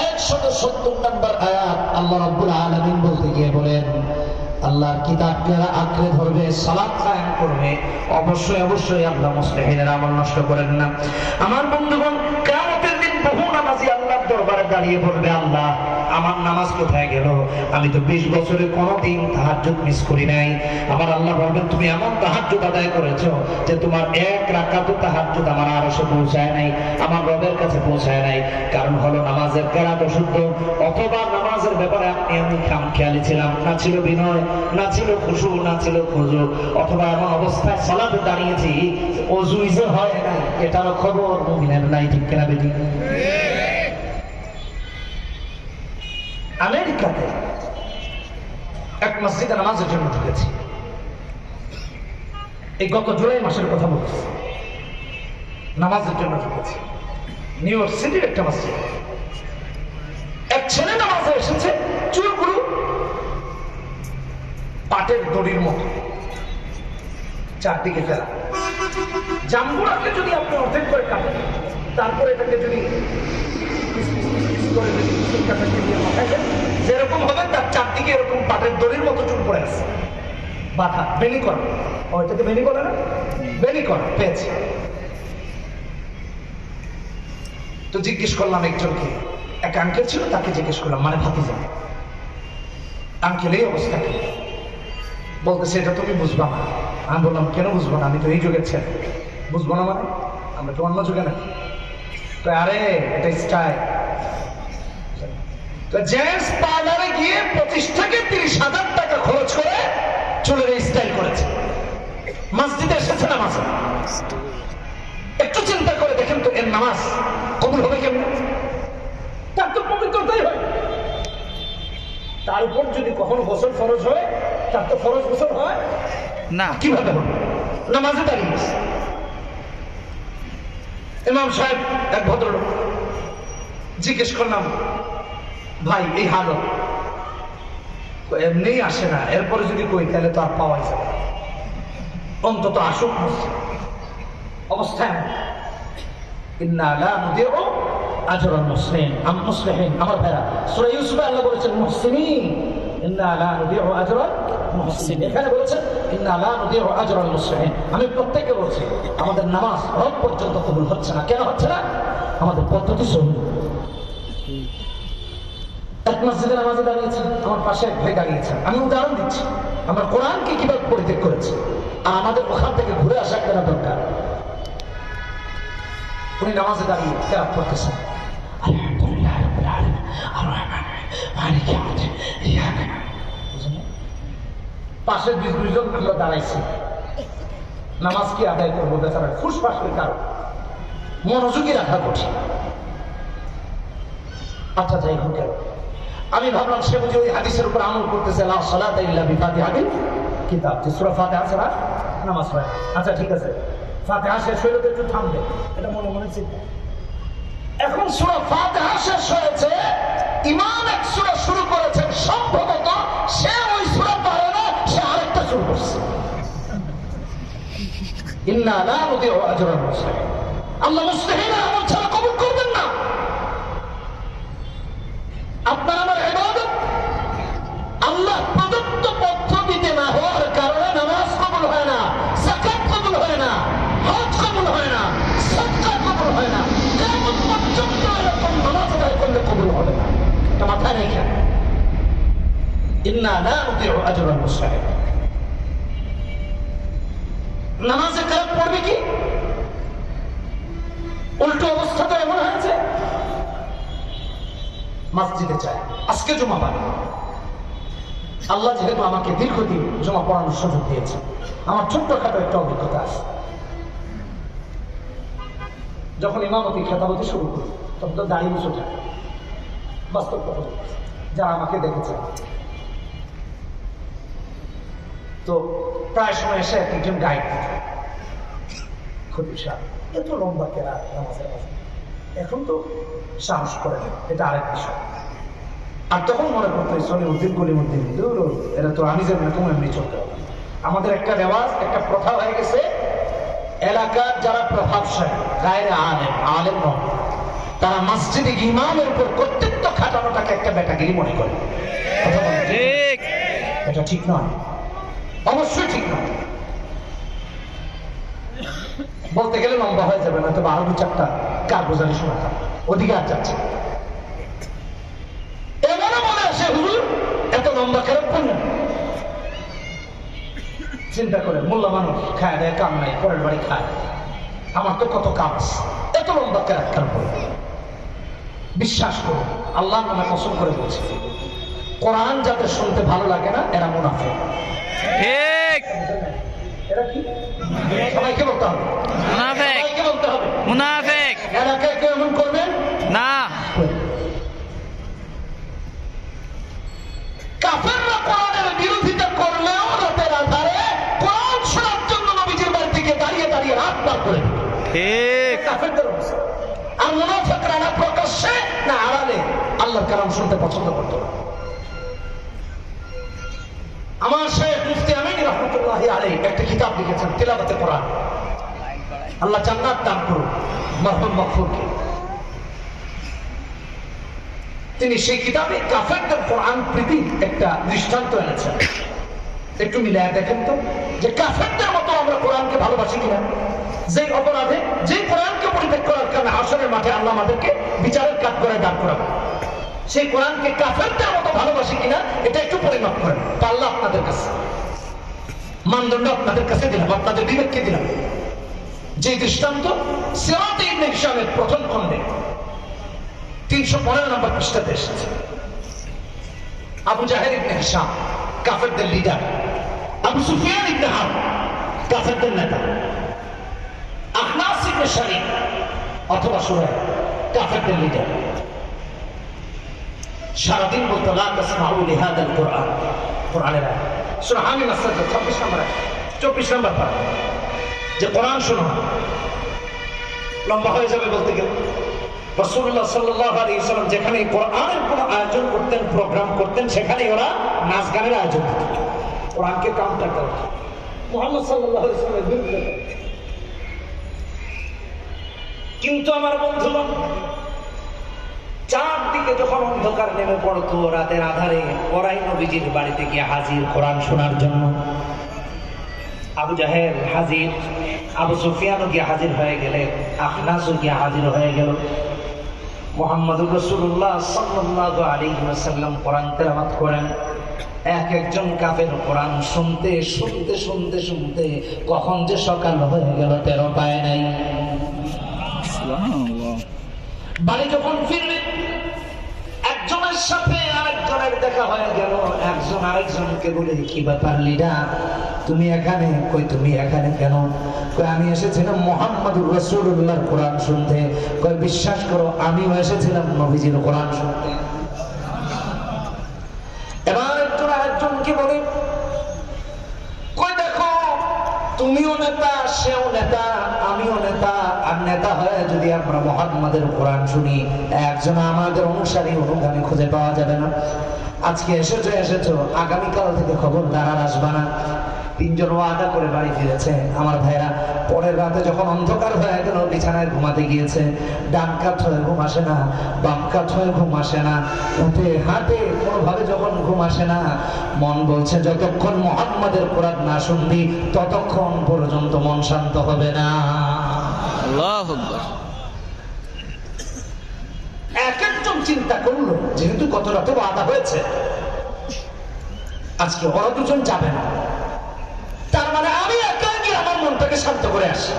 170 নম্বর আয়াত আল্লাহ রাব্বুল আলামিন বলতে গিয়ে বলেন, আল্লাহর কিতাবকে আঁকড়ে ধরবে, সালাত কায়েম করবে, অবশ্যই অবশ্যই আল্লাহ মুসলিহিনের আমল নষ্ট করেন না। আমার বন্ধুগণ, কিয়ামতের দিন বহু নামাজি আল্লাহর দরবারে দাঁড়িয়ে বলবে, আল্লাহ আমার নামাজ কোথায় গেল? আমি তো 20 বছরে কোনোদিন তাহাজ্জুদ মিস করি নাই। আমার আল্লাহ বলবেন, তুমি এমন তাহাজ্জুদ আদায় করেছো যে তোমার এক রাকাতও তাহাজ্জুদ আমার আরশে পৌঁছায় নাই, আমার রবের কাছে পৌঁছায় নাই। কারণ হলো নামাজের কেরাত অশুদ্ধ, অথবা নামাজের ব্যাপারে আমি খামখেয়ালি ছিলাম, না ছিল বিনয়, না ছিল খুশু, না ছিল খুজু, অথবা এমন অবস্থায় সালাতে দাঁড়িয়েছি ওযুই যে হয় নাই এটারও খবর মুমিনের নাই। ঠিক কিনা বেটি? আমেরিকাতে এক মসজিদে নামাজের জন্য ঢুকেছি, এই গত জুলাই মাসের কথা বলছি, নামাজের জন্য ঢুকেছি নিউ ইয়র্ক সিটির একটা মসজিদ। এক ছেলে নামাজে এসেছে, চুলগুলো পাটের দড়ির মতো চারদিকে ফেলা, জাম্বুরাকে যদি আপনি অর্ধেক করে কাটেন, তারপরে এটাকে যদি যেরকম হবে তার চারদিকে এরকম পাটের দড়ির মতো চুল পড়ে আছে, বাধা, বেনি করা। ওইটাকে বেনি করে না, বেনি করা পেয়েছে। তো জিজ্ঞেস করলাম একজনকে, এক আঙ্কেল ছিল, তাকে জিজ্ঞেস করলাম, মানে ভাতিজা, আঙ্কেল এই অবস্থা কি? বলতেছে, এটা তুমি বুঝবা না। আমি বললাম, কেন বুঝবো না? আমি তো এই যুগের ছেলে, বুঝবো না মানে? আমরা তো অন্য যুগে নাকি? তো আরে এটা স্টাইল। তো জেন্টস পার্লারে গিয়ে 25 থেকে 30,000 টাকা খরচ করে চুলের স্টাইল করেছে, মসজিদে এসেছে নামাজে। একটু চিন্তা করে দেখেন তো, এর নামাজ কবুল হবে কেমন? তার তো পবিত্রতাই হয়। তার উপর যদি কখনো গোসল ফরজ হয়, তার তো ফরজ গোসল হয় না, কিভাবে হবে? নামাজে দাঁড়িয়ে ইমাম সাহেব, এক ভদ্রলোক, জিজ্ঞেস করলাম, ভাই এই হালত এমনি আসে না, এরপরে যদি কই তাহলে তো আর পাওয়াই যাবে, অন্তত আসুক মসজিদ। অবস্থায় ইন্না লা নুদিউ আজরাল মুসলিহিন। আমার ভাইরা, সূরা ইউসুফে আল্লাহ বলেছেন মুহসিনিন, ইন্না লা নুদিউ আজরাল মুহসিনিন। এখানে বলেছেন ইন্না লা নুদিউ আজরাল মুসলিহিন। আমি প্রত্যেককে বলছি, আমাদের নামাজ রব পর্যন্ত কবুল হচ্ছে না। কেন হচ্ছে না? আমাদের পদ্ধতি সহি। এক মসজিদে নামাজে দাঁড়িয়েছেন, আমার পাশে এক ভাই দাঁড়িয়েছেন, আমি উদাহরণ দিচ্ছি আমরা কোরআনকে কিভাবে পরিত্যাগ করেছি, আর আমাদের ওখান থেকে ঘুরে আসা কেন দরকার। উনি নামাজে দাঁড়িয়ে কেরাত করতেছেন, আলহামদুলিল্লাহ রাব্বিল আলামিন আর রহমান মালিক ইয়াউমিদ্দিন ইয়াকা না'বুদু। পাশে 20 জন আমরা দাঁড়াইছি, নামাজ কি আদায় করবো? বেচারা ফুসফাসের কারণ মনোযোগী রাখা কঠিন। আচ্ছা যাই হোক, আমি ভাবলাম সে বুঝি ওই হাদিসের উপর আমল করতেছে, লা সালাতা ইল্লা বিফাতিহাতিল কিতাব, সূরা ফাতিহা ছাড়া নামাজ হয়। আচ্ছা ঠিক আছে, ফাতিহা শেষ হইলে তো একটু থামবে, এটা মনে মনে চিন্তা। এখন সূরা ফাতিহা শেষ হয়েছে, ইমাম এক সূরা শুরু করেছেন, সম্ভবত সে ওই সূরা পারে না, সে আরেকটা শুরু করছে। ইন্না লা নুদিউ আজরাল মুসলিহিন। আল্লাহ মুসলিহিনের আমল ছাড়া কবুল করবেন না। আপনার আমার ইবাদত আল্লাহ প্রদত্ত পদ্ধতিতে না হওয়ার কারণে নামাজ কবুল হয় না, যাকাত কবুল হয় না, হজ কবুল হয় না, সাদকা কবুল হয় না। কিয়ামত পর্যন্ত এরকম নামাজ আদায় করলে কবুল হবে না। এটা মাথায় রেখে ইন্না লা নুতিউ আজরাল মুসলিমিন। নামাজে কাজ পড়বে কি? উল্টো অবস্থা তো এমন হয়েছে, মসজিদে চায় আজকে জুমা পাবে। আল্লাহ যেহেতু আমাকে দীর্ঘদিন জমা পড়ানোর সুযোগ দিয়েছে, আমার ছোট্টখাটো একটা অভিজ্ঞতা আছে। যখন ইমামতি খেতাবতি শুরু করি তখন তো দাঁড়িয়ে বসে থাকে, বাস্তব কথা বলছি, যারা আমাকে দেখেছে। তো প্রায় সময় এসে একজন গাইড খতিব সাহেব, এত লম্বা কেরাত নামাজের মাঝে, এখন তো সাহস করে না, এটা আরেক বিষয়। আর তখন মনে করতো সলিমুদ্দিন কলিমুদ্দিন দূর, এরা তো আমি যেমন এরকম এমনি চলতে হবে। আমাদের একটা রেওয়াজ, একটা প্রথা হয়ে গেছে, এলাকার যারা প্রভাবশালী গায়রে আলেম, আলেম নয়, তারা মসজিদে ইমামের উপর কর্তৃত্ব খাটানোটাকে একটা বেটাগিরি মনে করে। কথা বলেন ঠিক। এটা ঠিক নয়, অবশ্যই ঠিক নয়। বলতে গেলে লম্বা হয়ে যাবে না, তবে আরো দু চারটা কারগুজারি শোনা ওদিকে আর যাচ্ছে। এমনও মনে আসে হুজুর এত লম্বা খারাপ করলেন, চিন্তা করে মোল্লা মানুষ খায় দেয়, কাম নাই, পরের বাড়ি খায়, আমার তো কত কাজ, এত লম্বা খারাপ করবে। বিশ্বাস করুন, আল্লাহ নামে কসম করে বলছি, কোরআন যাদের শুনতে ভালো লাগে না এরা মুনাফিক। ঠিক। এরা কি? সবাইকে বলতে হবে, মুনাফিক। সবাইকে বলতে হবে, মুনাফিক। এলাকায় কেউ এমন করবেন না। কাফেররা কোরআনের বিরোধিতা করলেও রাতের আধারে কোরআন শোনার জন্য নবীজির বাড়ি থেকে দাঁড়িয়ে দাঁড়িয়ে রাত পার করে দিত। ঠিক। কাফেরদের অবস্থা। আর মুনাফিকরা না প্রকাশ্যে না আড়ালে আল্লাহর কালাম শুনতে পছন্দ করত না। আমার শেখ মুফতি আমিন রাহমাতুল্লাহি আলাইহি একটা কিতাব লিখেছেন, তিলাওয়াতে কোরআন। আল্লাহ জান্নাত দান করুন মরহুম মাগফুরকে। তিনি সেই কিতাবে কাফেরদের কোরআন প্রীতির একটা দৃষ্টান্ত এনেছেন। একটু মিলায় দেখেন তো, যে কাফেরদের মতো আমরা কোরআনকে ভালোবাসি কিনা। যে অপরাধে, যে কোরআনকে পরিত্যাগ করার কারণে হাসরের মাঠে আল্লাহ আমাদেরকে বিচারের কাজ করে দান করাবে, সেই কোরআনকে কাফেরদের মতো ভালোবাসি কিনা এটা একটু পরিমাপ করেন। তা আল্লাহ আপনাদের কাছে মানদণ্ড আপনাদের কাছে দিলাম, আপনাদের বিবেককে দিলাম। যে দৃষ্টান্ত সিরাতে ইবনে হিশামের প্রথম খণ্ডে 315 নম্বর পৃষ্ঠাতে এসেছে। আবু জাহেল ইবনে হিশাম কাফেরদের লিডার, আবু সুফিয়ান ইবনে হারব কাফেরদের নেতা, আখনাস ইবনে শারিক অথবা সুরায় কাফেরদের লিডার। সারাদিন বলতো লা তাসমাউ লিহাদাল কোরআন, কোরআনের আয়াত সূরা হামিম আস-সাজদা 26 নম্বর আয়াত, 24 নম্বর পারা, যে কোরআন শোনো। লম্বা হয়ে যাবে বলতে গেলে। রাসূলুল্লাহ সাল্লাল্লাহু আলাইহি ওয়াসাল্লাম যেখানে কোরআনের কোনো আয়োজন করতেন, প্রোগ্রাম করতেন, সেখানে ওরা নাচ গানের আয়োজন করত, কোরআনকে কাউন্টার করত, মুহাম্মদ সাল্লাল্লাহু আলাইহি ওয়াসাল্লামের বিরুদ্ধে। কিন্তু আমার বন্ধুগণ, চারদিকে যখন অন্ধকার নেমে পড়তো রাতের আধারে, ওরাই নবীজির বাড়িতে গিয়ে হাজির কোরআন শোনার জন্য। আবু জাহেল হাজির, আবু সুফিয়ানও গিয়ে হাজির হয়ে গেলেন, আখনাসও গিয়ে হাজির হয়ে গেল। মুহাম্মদুর রাসূলুল্লাহ সাল্লাল্লাহু আলাইহি ওয়াসাল্লাম কোরআন তেলাওয়াত করেন। এক একজন কাফের কোরআন শুনতে শুনতে শুনতে শুনতে কখন যে সকাল হয়ে গেল টের পায় নাই। সুবহানাল্লাহ। বাড়ি যখন ফিরলেন, একজনের সাথে আরেকজনের দেখা হয়ে গেল। একজন আরেকজনকে বলে, কি ব্যাপার লিডার, তুমি এখানে? কই তুমি এখানে কেন? কই আমি এসেছিলাম মুহাম্মদুর রাসূলুল্লাহর কোরআন শুনতে। কই বিশ্বাস করো আমিও এসেছিলাম নবীজির কোরআন শুনতে। এবার একজন আরেকজনকে বলে, কই দেখো তুমিও নেতা, সেও নেতা, আমিও নেতা, আর নেতা হয়ে যদি আমরা মুহাম্মাদের কোরআন শুনি, একজন আমাদের অনুসারী অনুগামী খুঁজে পাওয়া যাবে না। আজকে এসেছো, আগামীকাল থেকে খবরদার আর আসবা না। তিনজন ওয়াদা করে বাড়ি ফিরেছে। আমার ভাইরা, পরের রাতে যখন অন্ধকার হয়ে গেল, বিছানায় ঘুমাতে গিয়েছে। ডান কাত হয়ে ঘুম আসে না, বাম কাত হয়ে ঘুম আসে না, উঠে হাঁটে, কোনোভাবে যখন ঘুম আসে না, মন বলছে যতক্ষণ মুহাম্মাদের কোরআন না শুনবি ততক্ষণ পর্যন্ত মন শান্ত হবে না। আল্লাহু আকবার। এক একজন চিন্তা করলো, যেহেতু গত রাতে ওয়াদা হয়েছে, আজকে ওরা দুজন যাবে না, তার মানে আমি একা গিয়ে আমার মনটাকে শান্ত করে আসি।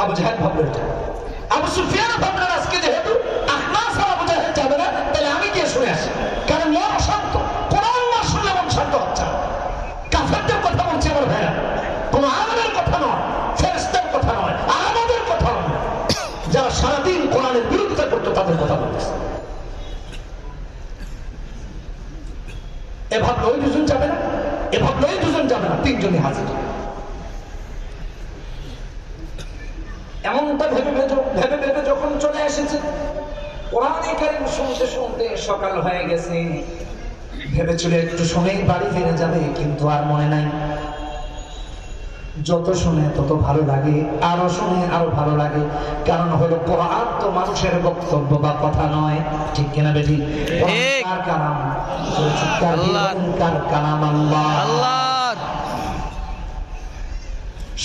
আবু জাহেল ভাবলো এটা, আবু সুফিয়ান ভাবলেন আজকে যেহেতু আখনাস আর আবু জাহেল যাবে না, তাহলে আমি গিয়ে শুনে আসি, কারণ মন অশান্ত। কোরআন না শুনলে মন শান্ত হচ্ছে না। কাফেরদের কথা বলছে আমার ভাইরা, কোন আলেমের কথা নয়, ফেরেশতার কথা নয়, আমাদের কথা নয়, যারা সারাদিন কোরআনের বিরোধিতা করতো তাদের কথা বলতেছে। এ ভাবলো ওই দুজন যাবে না, এ ভাবলো ওই দুজন যাবে না, তিনজনই হাজির। এমনটা ভেবে ভেবে যখন চলে এসেছে, কোরআনে কারীম শুনতে শুনতে সকাল হয়ে গেছে, ভেবেছিল একটু শুনেই বাড়ি ফিরে যাবে, কিন্তু আর মনে নাই। যত শুনে তত ভালো লাগে, আরো শুনে আরো ভালো লাগে। কারণ হলো কোরআন তো মানুষের বক্তব্য বা কথা নয়, ঠিক কিনা বেঠিক? কার কালাম? কার কালাম? আল্লাহ।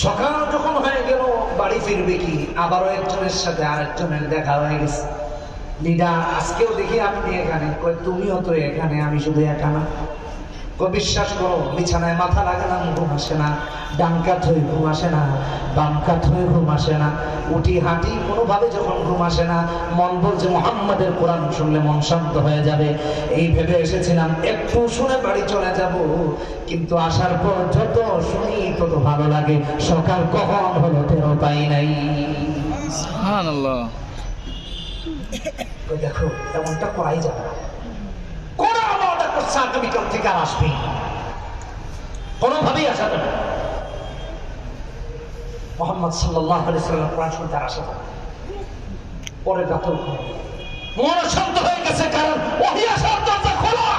সকাল যখন হয়ে গেল, বাড়ি ফিরবে কি, আবারও একজনের সাথে আরেকজনের দেখা হয়ে গেছে। লিডার, আজকেও দেখি আপনি এখানে। কই তুমিও তো এখানে, আমি শুধু একা না। কই বিশ্বাস করো, বিছানায় মাথা লাগালাম, ঘুম আসে না, ডান কাত হয়ে ঘুম আসে না, বাম কাত হয়ে ঘুম আসে না, উঠি হাঁটি, কোনোভাবে যখন ঘুম আসে না। মন বলছে মুহাম্মাদের কোরআন শুনলে মন শান্ত হয়ে যাবে, এই ভেবে এসেছিলাম একটু শুনে বাড়ি চলে যাব, কিন্তু আসার পর যত শুনি তত ভালো লাগে। সকাল কখন হলো টেরও পাই নাই। সুবহানাল্লাহ। দেখো, এমনটা করাই যাবে না। কোন আমলটা করছে আগামীকাল থেকে আর আসবে কোনোভাবেই আসা যাবে না। মুহাম্মদ সাল্লাল্লাহু আলাইহি ওয়াসাল্লাম কোরআন শুনতে আর আসা যাবে না। পরে গাতল মন শান্ত হয়ে গেছে, কারণ ওহী আসার দরজা খোলা।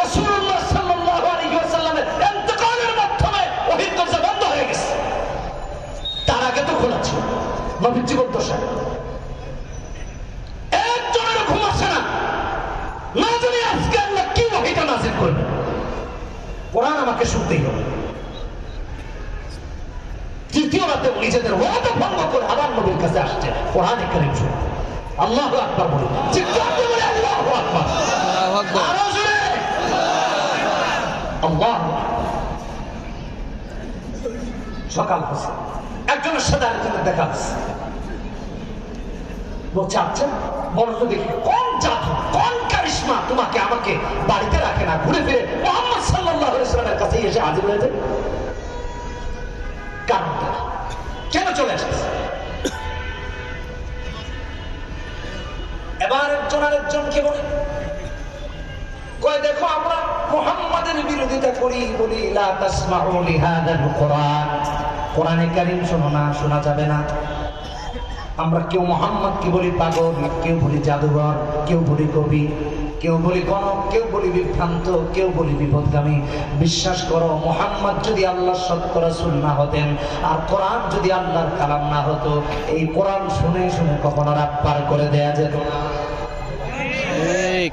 রাসূলুল্লাহ সাল্লাল্লাহু আলাইহি ওয়াসাল্লামের ইন্তেকালের মাধ্যমে ওহীর দরজা বন্ধ হয়ে গেছে, তার আগে তো খোলা ছিল। নবীর জীবন দশা একজনের ঘুম আসে না, না জানি আজকে আল্লাহ কি ওহীটা নাযিল করবে। কোরআন আমাকে শুনতেই হবে। তৃতীয় রাতে নিজেদের ওয়াদা ভঙ্গ করে আবার নবীর কাছে আসছে, কোরআনে কারীম শুনে। আল্লাহু আকবার বলি, চিৎকার করে বলি আল্লাহু আকবার। আল্লাহু আকবার। আরো জোরে আল্লাহ। সকাল হচ্ছে, একজনের সাথে আরেকজনের দেখা হচ্ছে। বলছে আচ্ছা বলো তো দেখি, কোন জাদু, কোন কারিশমা তোমাকে আমাকে বাড়িতে রাখে না, ঘুরে ফিরে মুহাম্মদ সাল্লাল্লাহু আলাইহি ওয়াসাল্লামের কাছে এসে হাজির হয়ে যায়? কারণটা কেন চলে আসছে? এবার একজন আরেকজনকে বলে, কয় দেখো আমরা মুহাম্মাদের বিরোধিতা করি, বলি লা তাসমাউ লিহাদাল কোরআন, কোরআনে কারীম শোনো না, শোনা যাবে না। আমরা কেউ মুহাম্মদকে বলি পাগল, কেউ বলি জাদুঘর, কেউ বলি কবি, কেউ বলি গণক, কেউ বলি বিভ্রান্ত, কেউ বলি বিপদগামী। বিশ্বাস করো, মুহাম্মদ যদি আল্লাহর সত্য রাসূল না হতেন, আর কোরআন যদি আল্লাহর কালাম না হতো, এই কোরআন শুনে শুনে কখনো রাত পার করে দেয়া যেত না।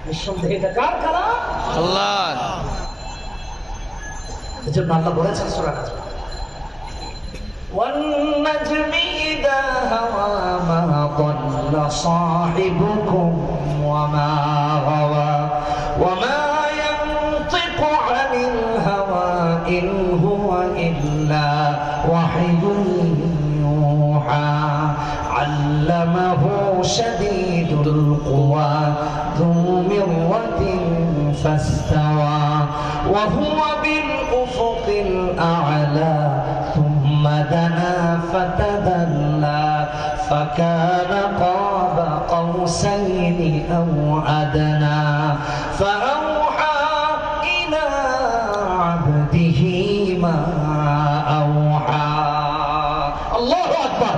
নিঃসন্দেহে এটা কার কালাম? আল্লাহ। এজন্য আল্লাহ বলেছেন সূরা নাজম, والنجم إذا هوى ما ضل صاحبكم وما غوى وما ينطق عن الهوى إن هو إلا وحي يوحى علمه شديد القوى ذو مرة فاستوى وهو بالأفق الأعلى ثم دنا فتدلى فكان قاب قوسين أو أدنى فأوحى إلى عبده ما أوحى. الله أكبر.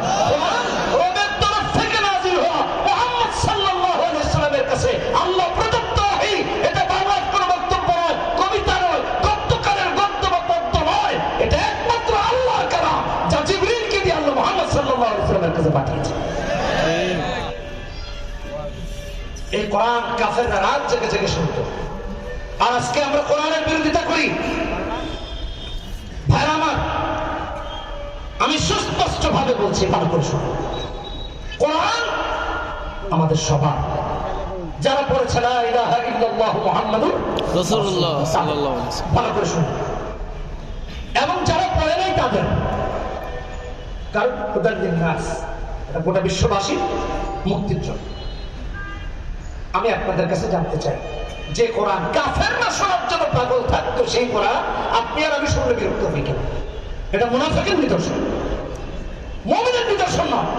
রবের তরফ থেকে নাযিল হওয়া মুহাম্মদ সাল্লাল্লাহু আলাইহি ওয়াসাল্লামের কাছে আল্লাহ প্রদত্ত ওহী। এটা বাংলার কোনো বক্তব্য নয়, কবিতা নয়, গদ্যকারের গদ্য বা পদ্য নয়, এটা একমাত্র আল্লাহর কালাম, যা জিবরীলকে দিয়ে আল্লাহ মুহাম্মদ সাল্লাল্লাহু আলাইহি ওয়াসাল্লামের কাছে পাঠিয়েছে। এই কোরআন কাফেররা রাত জেগে জেগে শুনতো, আর আজকে আমরা কোরআনের বিরোধিতা করি। ভাইরা আমার, আমি সুস্পষ্ট ভাবে বলছি, ভালো করে শুনুন, কোরআন আমাদের সবার যারা পড়েছে লা ইলাহা ইল্লাল্লাহু মুহাম্মাদুর রাসূলুল্লাহ সাল্লাল্লাহু আলাইহি ওয়াসাল্লাম। ভালো করে শুনুন। এবং যারা পড়ে নাই তাদের, কারণ হুদাল লিন্নাস, এটা গোটা বিশ্ববাসী মুক্তির জন্য। আমি আপনাদের কাছে জানতে চাই, যে কোরআন কাফেররা শোনার জন্য পাগল থাকতো, সেই কোরআন আপনি আর আমি শুনলে বিরক্ত হই কেন? এটা মুনাফিকের নিদর্শন, মুমিনের নিদর্শন নয়।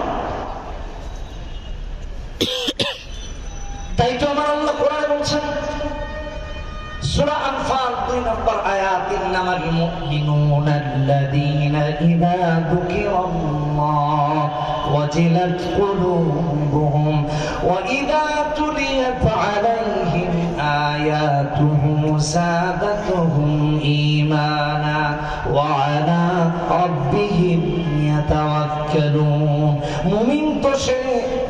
তাই তো আমার আল্লাহ কোরআনে বলছেন, সূরা আনফাল 2 নম্বর আয়াত, ইন্নামাল মুমিনুনা আল্লাযীনা ইযা যুকিরাল্লাহ ওয়াজিলাত কুলুবুহুম ওয়া ইযা তুলিয়াত আলাইহিম আয়াতুহু যাদাতুহুম ঈমানা ওয়া আলা রাব্বিহিম ইয়াতাওয়াক্কালুন। মুমিন তো সে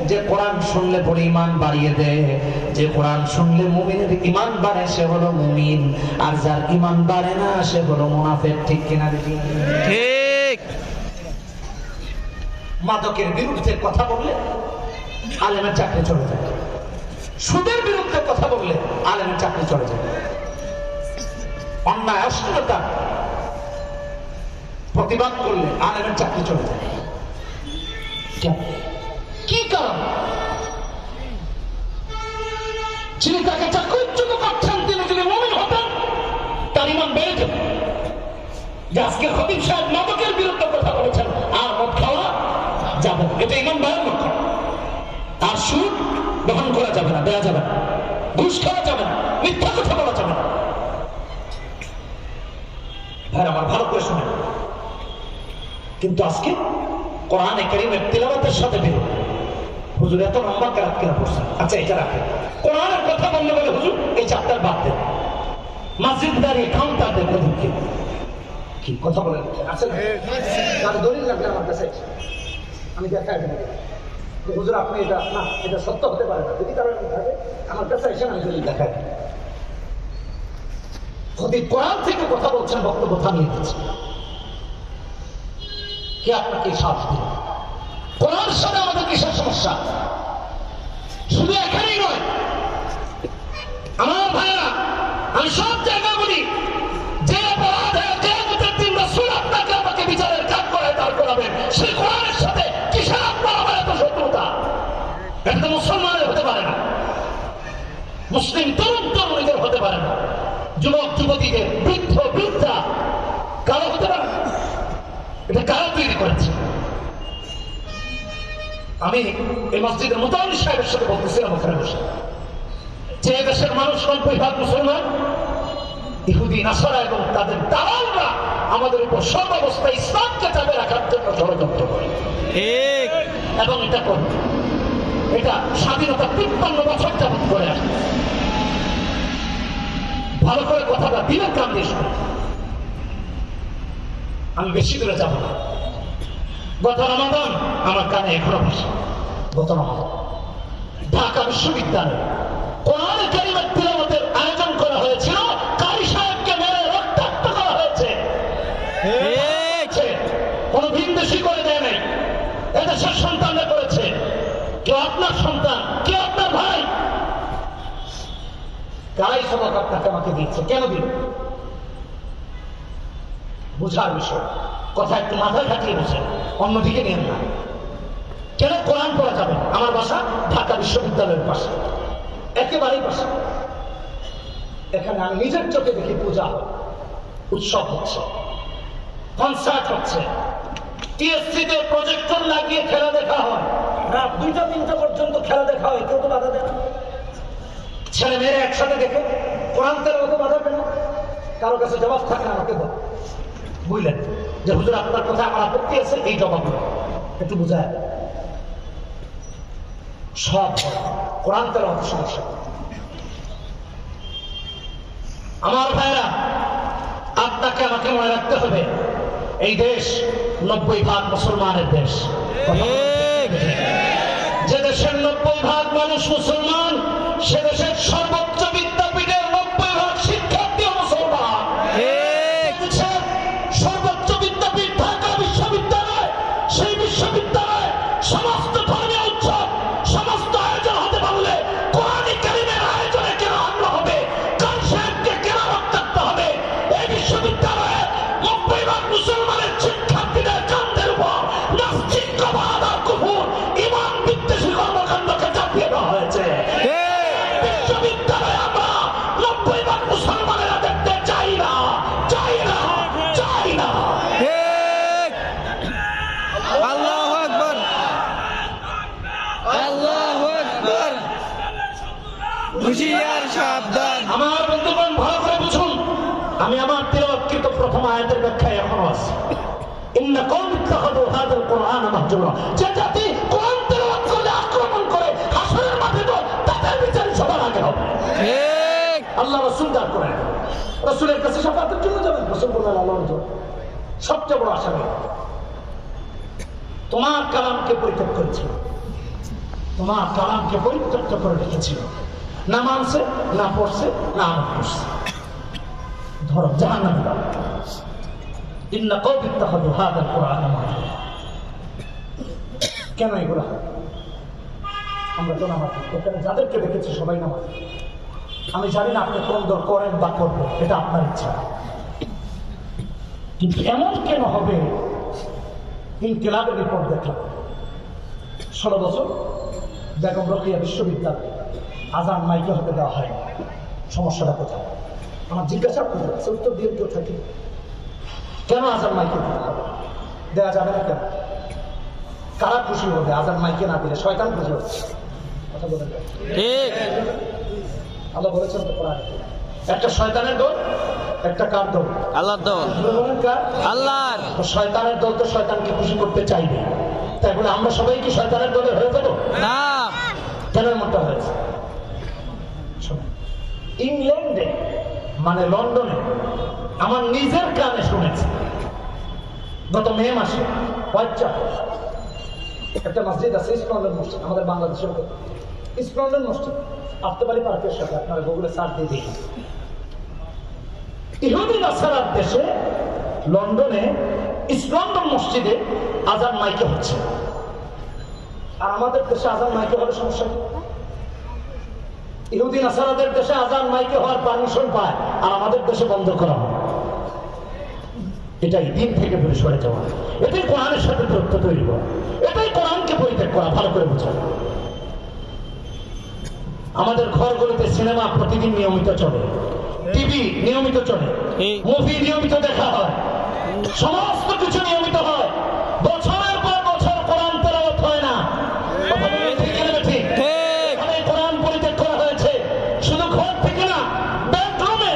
যে কোরআন শুনলে পরে ঈমান বাড়িয়ে দেয়, যে কোরআন শুনলে মুমিনের ঈমান বাড়ে সে হলো মুমিন, আর যার ঈমান বাড়ে না সে হলো মুনাফিক। ঠিক কিনা দেখি? ঠিক। মাদকের বিরুদ্ধে কথা বললে আলেমের চাকরি চলে যায়, সুদের বিরুদ্ধে কথা বললে আলেমের চাকরি চলে যায়, অন্যায় অশ্লীলতা প্রতিবাদ করলে আলেমের চাকরি চলে যায়। কি কারণ? যিনি তাকে চাকরিচ্যুত করছেন তিনি যদি মুমিন হতেন তার ঈমান বেড়ে যেত। যে আজকে খতিব সাহেব মাদকের বিরুদ্ধে কথা বলেছেন, আর মদ খাওয়া যাবে না, এটা ঈমান বাড়ার লক্ষণ। আর সুদ গ্রহণ করা যাবে না, দেওয়া যাবে না, ঘুষ খাওয়া যাবে না, মিথ্যা কথা বলা যাবে না। ভাই আমার ভালো করে শুনে, কিন্তু আজকে কোরআনে কারীমের তিলাওয়াতের সাথে বিরোধ। হুজুর এত লম্বা কেরাত কেন পড়ছেন? আচ্ছা এটা রাখে, কোরআনের কথা বললে বলে হুজুর এই চ্যাপ্টার বাদ দেন, মসজিদ দাঁড়িয়ে কাউন্টার দেন, ওদিকে কি কথা বলেন? আছে না তার দলিল লাগলে আমার কাছে আমি দেখাই দেন যে হুজুর আপনি এটা না, এটা সত্য হতে পারে না, যদি কারণ থাকে আমার কাছে এসে আমি দলিল দেখাই। যদি কোরআন থেকে কথা বলছেন, বক্তব্য থামিয়ে দিচ্ছেন, কে আপনাকে সাথ দিল? কোরআন সাথে আমাদের কিসের সমস্যা? শুধু এখানেই নয় আমার ভাইরা, আমি সব জায়গায় বলি, যে অপরাধে যে মুতাদ্দিন রাসূল আপনাকে আমাকে বিচারের কাজ করে দাঁড় করাবেন, সেই কোরআনের সাথে কিসের আপনার আমার এত শত্রুতা? এটা তো মুসলমানের হতে পারে না, মুসলিম তরুণ তরুণীদের হতে পারে না, যুবক যুবতীদের, বৃদ্ধ বৃদ্ধা, কারো হতে পারে না। এটা কারা তৈরি করেছে? আমি এই মসজিদের মুতাওয়াল্লি সাহেবের সাথে বলতেছিলাম ওখানে বসে, যে দেশের মানুষ 90% মুসলমান, ইহুদি নাসারা এবং তাদের দালালরা আমাদের উপর সর্বাবস্থায় ইসলামকে চাপে রাখার জন্য ষড়যন্ত্র করে। ঠিক। এবং এটা করবে, এটা স্বাধীনতা 53 বছর যাবত করে আসে। ভালো করে কথাটা দিনের কান দিয়ে শুনে, আমি বেশি দূরে যাব না। গত রমাদান আমার কানে এখনো ভাসে, গত রমাদান ঢাকা বিশ্ববিদ্যালয়ে কোরআনে কারীমের তিলাওয়াতের আয়োজন করা হয়েছিল, কারি সাহেবকে মেরে রক্তাক্ত করা হয়েছে। কোন ভিনদেশী করে দেয় নাই, এদেশের সন্তানরা করেছে। কেউ আপনার সন্তান, কেউ আপনার ভাই, কারাই সবক আপনাকে আমাকে দিচ্ছে, কেন দিল? বুঝার বিষয়, কথা একটু মাথায় খাটিয়ে বুঝেন, অন্যদিকে নেন না। কেন কোরআন পড়া যাবে? আমার বাসা ঢাকা বিশ্ববিদ্যালয়ের পাশে, একেবারেই পাশে। এখানে আমি নিজের চোখে দেখি পূজা, উৎসব হচ্ছে, কনসার্ট হচ্ছে, টিএসসিতে প্রজেক্টর লাগিয়ে খেলা দেখা হয়, রাত 2টা-3টা পর্যন্ত খেলা দেখা হয়, কেউ তো বাধা দেয় না। ছেলে মেয়েরা একসাথে দেখে কোরআন তেলাওয়াতে বাধা দেয় না, কারো কাছে জবাব থাকে না। আমাকে বল, বুঝলেন যে হুজুর আপনার কথা আমার আপত্তি আছে, এই জবাব একটু বুঝায়। সব কোরআন তেলাওয়াতের সমস্যা। আমার ভাইরা, আপনাকে আমাকে মনে রাখতে হবে, এই দেশ 90% মুসলমানের দেশ। যে দেশের 90% মানুষ মুসলমান, সে দেশের সর্বোচ্চ বিদ্যাপীঠের 90% শিক্ষার্থী মুসলমান। সর্বোচ্চ বিদ্যাপীঠ ঢাকা বিশ্ববিদ্যালয়, সেই বিশ্ববিদ্যালয় সমস্ত ধর্মীয় উৎসব, সমস্ত আয়োজন হতে পারলে কোরআন কারীমের শিক্ষাবাদ আর কুফর ইমান বিদ্বেষী কর্মকাণ্ডকে চাপিয়ে দেওয়া হয়েছে। বিশ্ববিদ্যালয়ে আমরা 90% মুসলমানেরা দেখতে চাই না, চাই না, চাই না। ঠিক। আল্লাহু আকবার, আল্লাহু আকবার। হুঁশিয়ার সাবধান। আমার বন্ধুগণ ভালো করে বুঝুন, আমি আমার তিলাওয়াতকৃত প্রথম আয়াতের ব্যাখ্যায় এখনো আছি। ইন্না কওমি ইত্তাখাযু হাযাল কুরআনা মাহজুরা। যে জাতি কোরআন তেলাওয়াত করলে আক্রমণ করে হাসরের মাঠে তো তাদের বিচার সবার আগে হবে। ঠিক। আল্লাহ রাসূল দাঁড় করেন, রাসূলের কাছে শাফাতের জন্য যাবেন। রাসূল বললেন আল্লাহর জন্য সবচেয়ে বড় আশা নেই। তোমার কালামকে পরিত্যাগ করেছিল, তোমার কালামকে পরিত্যক্ত করে রেখেছিল, না মানছে, না পড়ছে, না আমল করছে। ধরো জাহান্নামে দাও। ইন্না কওমি ইত্তাখাযু হাযাল কুরআনা মাহজুরা। কেন এগুলা? আমরা তো নামাজ পড়ি। এখানে যাদেরকে দেখেছি সবাই নামাজ পড়ে। আমি জানি না আপনি কোন দল করেন বা করবেন, এটা আপনার ইচ্ছা, কিন্তু এমন কেন হবে? ইনকিলাবের রিপোর্ট দেখলাম 16 বছর বেগম রোকেয়া বিশ্ববিদ্যালয় আজান মাইকে হতে দেওয়া হয়। সমস্যাটা কোথায়? আমার জিজ্ঞাসা করতে হচ্ছে, উত্তর দিয়ে কেউ থাকে কেন আজান মাইকে দেওয়া যাবে না? কেন? কারা খুশি হবে আজান মাইকে না দিলে? শয়তান খুশি হচ্ছে। কথা বলে ঠিক। আল্লাহ বলেছেন তো কোরআনে, একটা শয়তানের দল, একটা কার দল? আল্লাহর দল। বলেন কার? আল্লাহর। তো শয়তানের দল তো শয়তানকে খুশি করতে চাইবে, তাই বলে আমরা সবাই কি শয়তানের দলে হয়ে যাবো? না। কেন এমনটা হয়েছে? শোনেন, ইংল্যান্ডে মানে লন্ডনে আমার নিজের কানে শুনেছি গত মে মাসে হোয়াইটচ্যাপেল একটা মসজিদ আছে, ইস্ট লন্ডন মসজিদ, আমাদের বাংলাদেশের ইস্ট লন্ডন মসজিদ, আফতাবাড়ি পার্কের সাথে আপনারা গুগলে সার্চ দিয়ে দেখুন। ইহুদি নাসারার দেশে লন্ডনে ইস্ট লন্ডন মসজিদে আজান মাইকে হচ্ছে, আর আমাদের দেশে আজান মাইকে হলে সমস্যা কি? ইহুদি নাসারাদের দেশে আজান মাইকে হওয়ার পারমিশন পায়, আর আমাদের দেশে বন্ধ করা হয়। এটাই দিন থেকে দূরে সরে যাওয়া, এটাই কোরআনের সাথে দূরত্ব তৈরি করা, এটাই কোরআনকে পরিত্যাগ করা। ভালো করে বোঝা। আমাদের ঘরগুলোতে সিনেমা প্রতিদিন নিয়মিত চলে, টিভি নিয়মিত চলে, মুভি নিয়মিত দেখা হয়, সমস্ত কিছু নিয়মিত হয়। বছরের পর বছর কোরআন তেলাওয়াত হয় না। কথা বলুন ঠিক না ঠিক? এখানে কোরআন পরিত্যাগ করা হয়েছে। শুধু ঘর থেকে না, বেডরুমে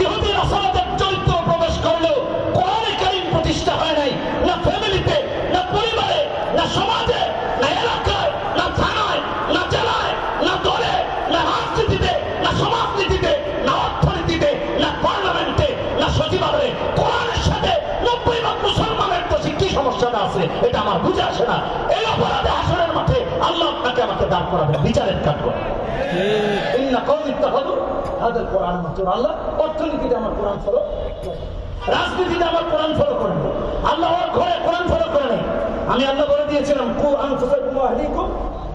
ইহুদি নাসারাদের চরিত্র প্রবেশ করলেও কোরআনে কারীম প্রতিষ্ঠা হয় নাই। না ফ্যামিলিতে, না পরিবারে, না সমাজে, না এলাকায়, না থানায়, না জেলায়, না দলে, না রাজনীতিতে, না সমাজনীতিতে, না অর্থনীতিতে, না পার্লামেন্টে, না সচিবালয়ে কোরআনের সাথে 90% মুসলমানের দেশে কি সমস্যাটা আছে এটা আমার বুঝে আসে না। এই অপরাধে হাসরের মাঠে আল্লাহ আপনাকে আমাকে দাঁড় করাবে, বিচারের কাজ করে। ইন্না কওমি ইত্তাখাযু হাযাল কুরআনা মাহজুরা। আল্লাহ অর্থনীতিতে আমার কোরআন ফলো, রাজনীতিতে আমার কোরআন ফলো করেন। আল্লাহ ওর ঘরে কোরআন ফলো করে নেই। আমি আল্লাহ বলে দিয়েছিলাম কু আনফুসাকুম ওয়া আহলিকুম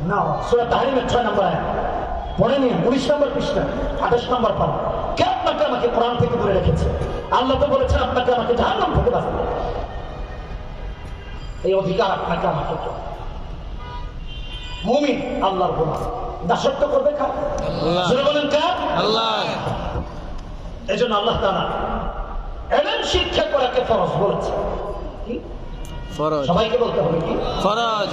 নারা, সূরা তাহরিমের 6 নম্বর আয়াত পড়ে নিন, 19 নম্বর পৃষ্ঠা 28 নম্বর পারা। কে আপনাকে আমাকে কোরআন থেকে দূরে রেখেছে? আল্লাহ তো বলেছেন আপনাকে আমাকে জাহান্নাম থেকে বাঁচাতে। এই অধিকার আপনাকে আমাকে তো মুমিন আল্লাহর গোলাম দাসত্ব করবে কার? জোরে বলেন কার? আল্লাহ। এজন্য আল্লাহ তাআলা ইলম শিক্ষা করাকে ফরজ বলেছে। কি ফরজ? সবাইকে বলতে হবে কি ফরজ।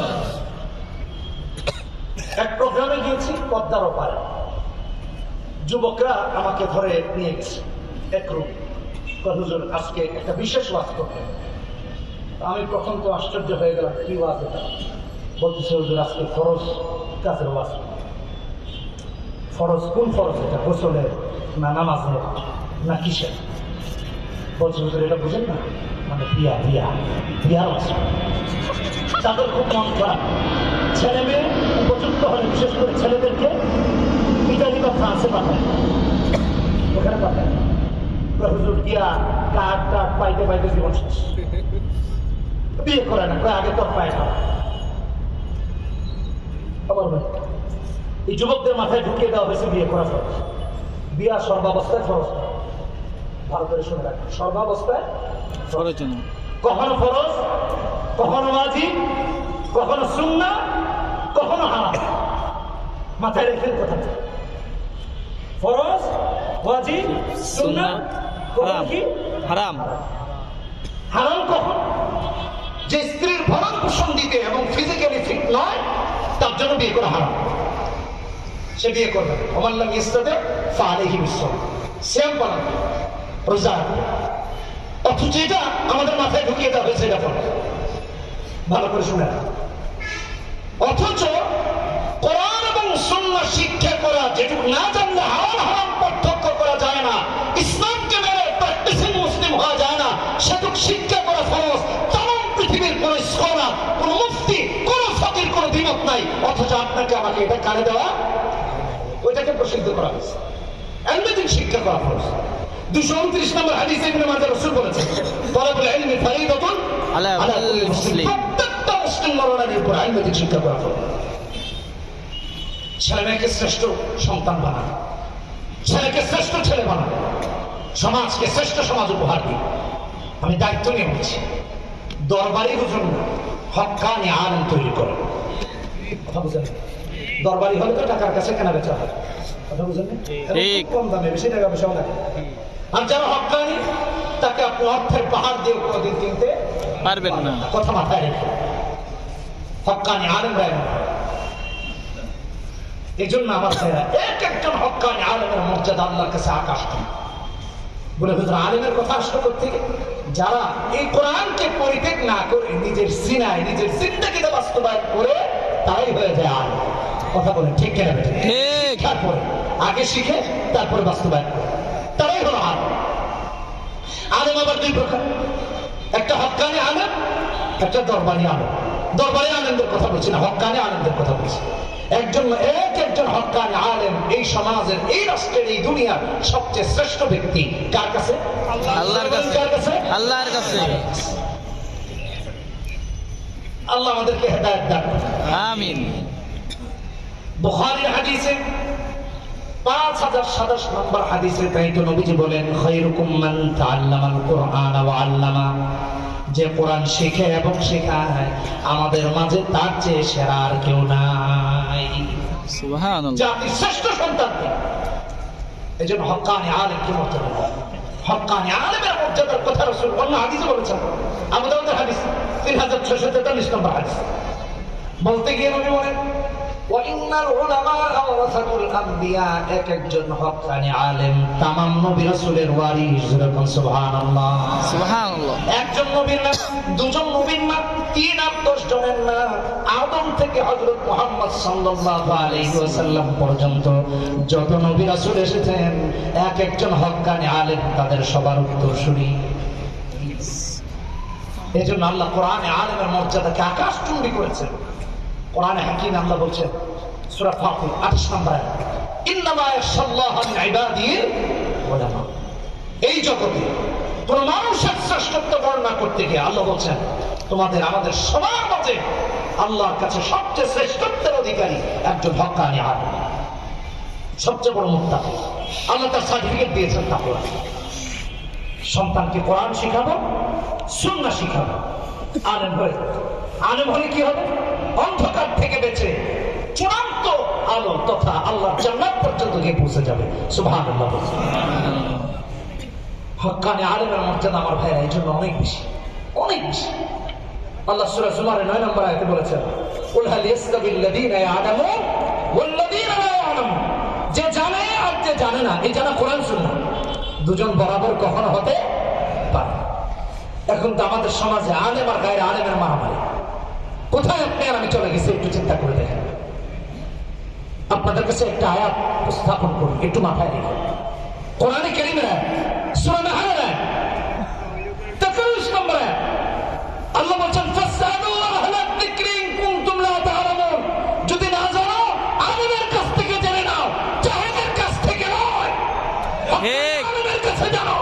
এক প্রোগ্রামে গিয়েছি পদ্মার ওপারে, যুবকরা আমাকে ধরে নিয়ে গেছে এক রুম। হুজুর আজকে একটা বিশেষ ওয়াজ করবেন। আমি প্রথম তো আশ্চর্য হয়ে গেলাম, কি ওয়াজ এটা? বলতেছে হুজুর আজকে ফরজ কাজের ওয়াজ। ফরজ কোন ফরজ? এটা গোসলের না নামাজের না কিসের? বলছে হুজুর এটা বুঝেন না, মানে বিয়া বিয়া বিয়ার ওয়াজ। তাদের খুব মন খারাপ। ছেলে মেয়ে উপযুক্ত হলে বিশেষ করে ছেলেদেরকে ইতালি বা ফ্রান্সে পাঠায়, ওখানে পাঠায়। হুজুর বিয়া কাঠ টাট পাইতে পাইতে জীবন শেষ, বিয়ে করে না, আগে তো পায় না। এই যুবকদের মাথায় ঢুকিয়ে দেওয়া হয়েছে বিয়ে করা ফরজ। বিয়া সর্বাবস্থায় ফরজ। ভালো করে শুনে রাখেন, সর্বাবস্থায় ফরজ না। কখনো ফরজ, কখনো ওয়াজিব, কখনো সুন্নাহ, কখনো হারাম। মাথায় রেখে কথাটা, ফরজ, ওয়াজিব, সুন্নাহ, কখনো হারাম কি হারাম হারাম কখন? যে স্ত্রীর ভরণ পোষণ দিতে এবং ফিজিক্যালি ফিট নয় তার জন্য বিয়ে করা হারাম, সে বিয়ে করবে। ওমাল্লাম ইস্তাতে ফালাইহি বিসসাম, সিয়াম পালন, রোজা রাখবে। অথচ এটা আমাদের মাথায় ঢুকিয়ে দেওয়া হয়েছে, এটা ফরজ। ভালো করে শুনে, অথচ কোরআন এবং সুন্নাহ শিক্ষা করা, যেটুকু না জানলে হারাম হারাম পার্থক্য করা যায় না, ইসলামকে মেনে প্র্যাকটিসিং মুসলিম হওয়া যায় না, সেটুকু শিক্ষা করা ফরজ। তাম পৃথিবীর কোন স্কলার, কোন মুফতি, কোন ফকির কোন দ্বিমত নাই। অথচ আপনাকে আমাকে এটা কানে দেওয়া, ওইটাকে প্রসিদ্ধ করা হয়েছে। এলমেদিন শিক্ষা করা ফরজ। 229 নম্বর হাদিসে ইবনে মাজাহ রাসূল বলেছেন, তালাবুল ইলমি ফারিদাতুন আলা কুল্লি মুসলিম। প্রত্যেকটা মুসলিম নরনারীর উপর এলমেদিন শিক্ষা করা ফরজ। ছেলেমেয়েকে শ্রেষ্ঠ সন্তান বানান, ছেলেকে শ্রেষ্ঠ ছেলে বানান, সমাজকে শ্রেষ্ঠ সমাজ উপহার দিই। আমি দায়িত্ব নিয়ে বলছি, দরবারি হুজুর না, হক্কানি আলেম তৈরি করেন। কথা বুঝলেন? দরবারি হলে তো টাকার কাছে কেনা বেচা হয়, কথা বুঝলেন? ঠিক। কম দামে বেশি টাকা পয়সা লাগে। আর যারা হক্কানি, তাকে আপনি অর্থের পাহাড় দিয়ে কোনোদিন কিনতে পারবেন না। কথা মাথায় রেখে, হক্কানি আলেম রায়। এই জন্য আমার ভাইরা, এক একজন হক্কানি আলেমের মর্যাদা আল্লাহর কাছে আকাশ বলে। হুজুর আলেমের কথা আসলো কোত্থেকে? যারা এই কোরআনকে পরিত্যাগ না করে নিজের সিনায়, নিজের জিন্দেগিতে বাস্তবায়ন করে, তারাই হয়ে যায় আলেম। কথা বলে ঠিক কেনা বেঠে? ঠিক। তারপরে আগে শিখে তারপরে বাস্তবায়ন করে, তারাই হলো আলেম। আলেম আবার দুই প্রকার, একটা হক্কানি আলেম, একটা দরবারি আলেম। দরবারি আলেমদের কথা বলছি না, হক্কানি আলেমদের কথা বলছি। একজন হক্কানি আলেম এই সমাজের, এই রাষ্ট্রের, এই দুনিয়ার সবচেয়ে শ্রেষ্ঠ ব্যক্তি কার কাছে? আল্লাহর কাছে। কার কাছে? আল্লাহর কাছে। আল্লাহ আমাদেরকে হেদায়েত দান করুন। আমিন। বুখারীর হাদিসে 5027 নম্বর হাদিসে তাই তো নবীজি বলেন, খায়রুকুম মান তাআল্লামাল কুরআন ওয়া আল্লামা। যে কোরআন শিখে এবং শেখায়, আমাদের মাঝে তার চেয়ে সেরা আর কেউ নাই। সুবহানাল্লাহ। জাতির শ্রেষ্ঠ সন্তান। এই জন্য হক্কানি আলেমকে মর্যাদা দেওয়া। হক্কানি আলেমের মর্যাদার কথা রাসূল অন্য হাদিসে বলেছেন। আবু দাউদের হাদিস 3643 নম্বর হাদিস। বলতে গিয়ে নবী বলেন, ওয়াইন্নাল উলামা ওয়ারাসাতুল আম্বিয়া। এক একজন হক্কানি আলেম তামাম নবী রাসূলের ওয়ারিস। সুবহানাল্লাহ। সুবহানাল্লাহ। একজন নবীর না, দুজন নবীর না, 3 আর 10 জনের না। আদম থেকে হযরত মুহাম্মদ সাল্লাল্লাহু আলাইহি ওয়াসাল্লাম পর্যন্ত যত নবী রাসূল এসেছেন, এক একজন হক্কানি আলেম তাদের সবার উত্তরসূরি। এজন্য আল্লাহ কোরআনে আলেমের মর্যাদাকে আকাশচুম্বী করেছেন। কোরআনে হাকিম আল্লাহ বলছেন, সূরা ফাতির 28 নম্বর আয়াত, ইন্নামা ইয়াশাল্লাহু মিন ইবাদিহিল উলামা। এই জগতে কোন মানুষের শ্রেষ্ঠত্ব বর্ণনা করতে গিয়ে আল্লাহ বলছেন, তোমাদের আমাদের সবার মধ্যে আল্লাহর কাছে সবচেয়ে শ্রেষ্ঠত্বের অধিকারী একজন হক্কানি আলেম, সবচেয়ে বড় মুত্তাকি। আল্লাহ তার সার্টিফিকেট দিয়েছেন তাকওয়া। সন্তানকে কোরআন শিখাবো, সুন্নাহ শিখাবো, আলেম হয়ে। আলেম হলে কি হবে? অন্ধকার থেকে বেঁচে চূড়ান্ত আলো তথা আল্লাহর জান্নাত পর্যন্ত গিয়ে পৌঁছে যাবে। সুবহানাল্লাহ। হক্কানি আলেমের মর্যাদা আমার ভাইরা এই জন্য অনেক বেশি, অনেক বেশি। আল্লাহ সূরা জুমারের 9 নম্বর আয়াতে বলেছেন, কুল হাল ইয়াস্তাবিল্লাযীনা ইয়ালামুন ওয়াল্লাযীনা লা ইয়ালামুন। যে জানে আর যে জানে না, এই জানা কোরআন সুন্নাহ দুজন বরাবর কখনো হতে পারে না। এখন তো আমাদের সমাজে আলেম আর গায়রে আলেমের মারামারি। কোথায় আপনি আর আমি চলে গেছি একটু চিন্তা করে দেখেন। আপনাদের কাছে একটা আয়াত উপস্থাপন করি, একটু মাথায় রেখে। কোরআনে কারীমের সূরা নাহলের 43 নম্বর আয়াত আল্লাহ বলেন, ফাসআলু আহলাদ যিকরি ইন কুনতুম লা তা'লামুন। যদি না জানো আলেমের কাছ থেকে জেনে নাও, জাহেলের কাছ থেকে নয়। ঠিক। আলেমের কাছে জানো।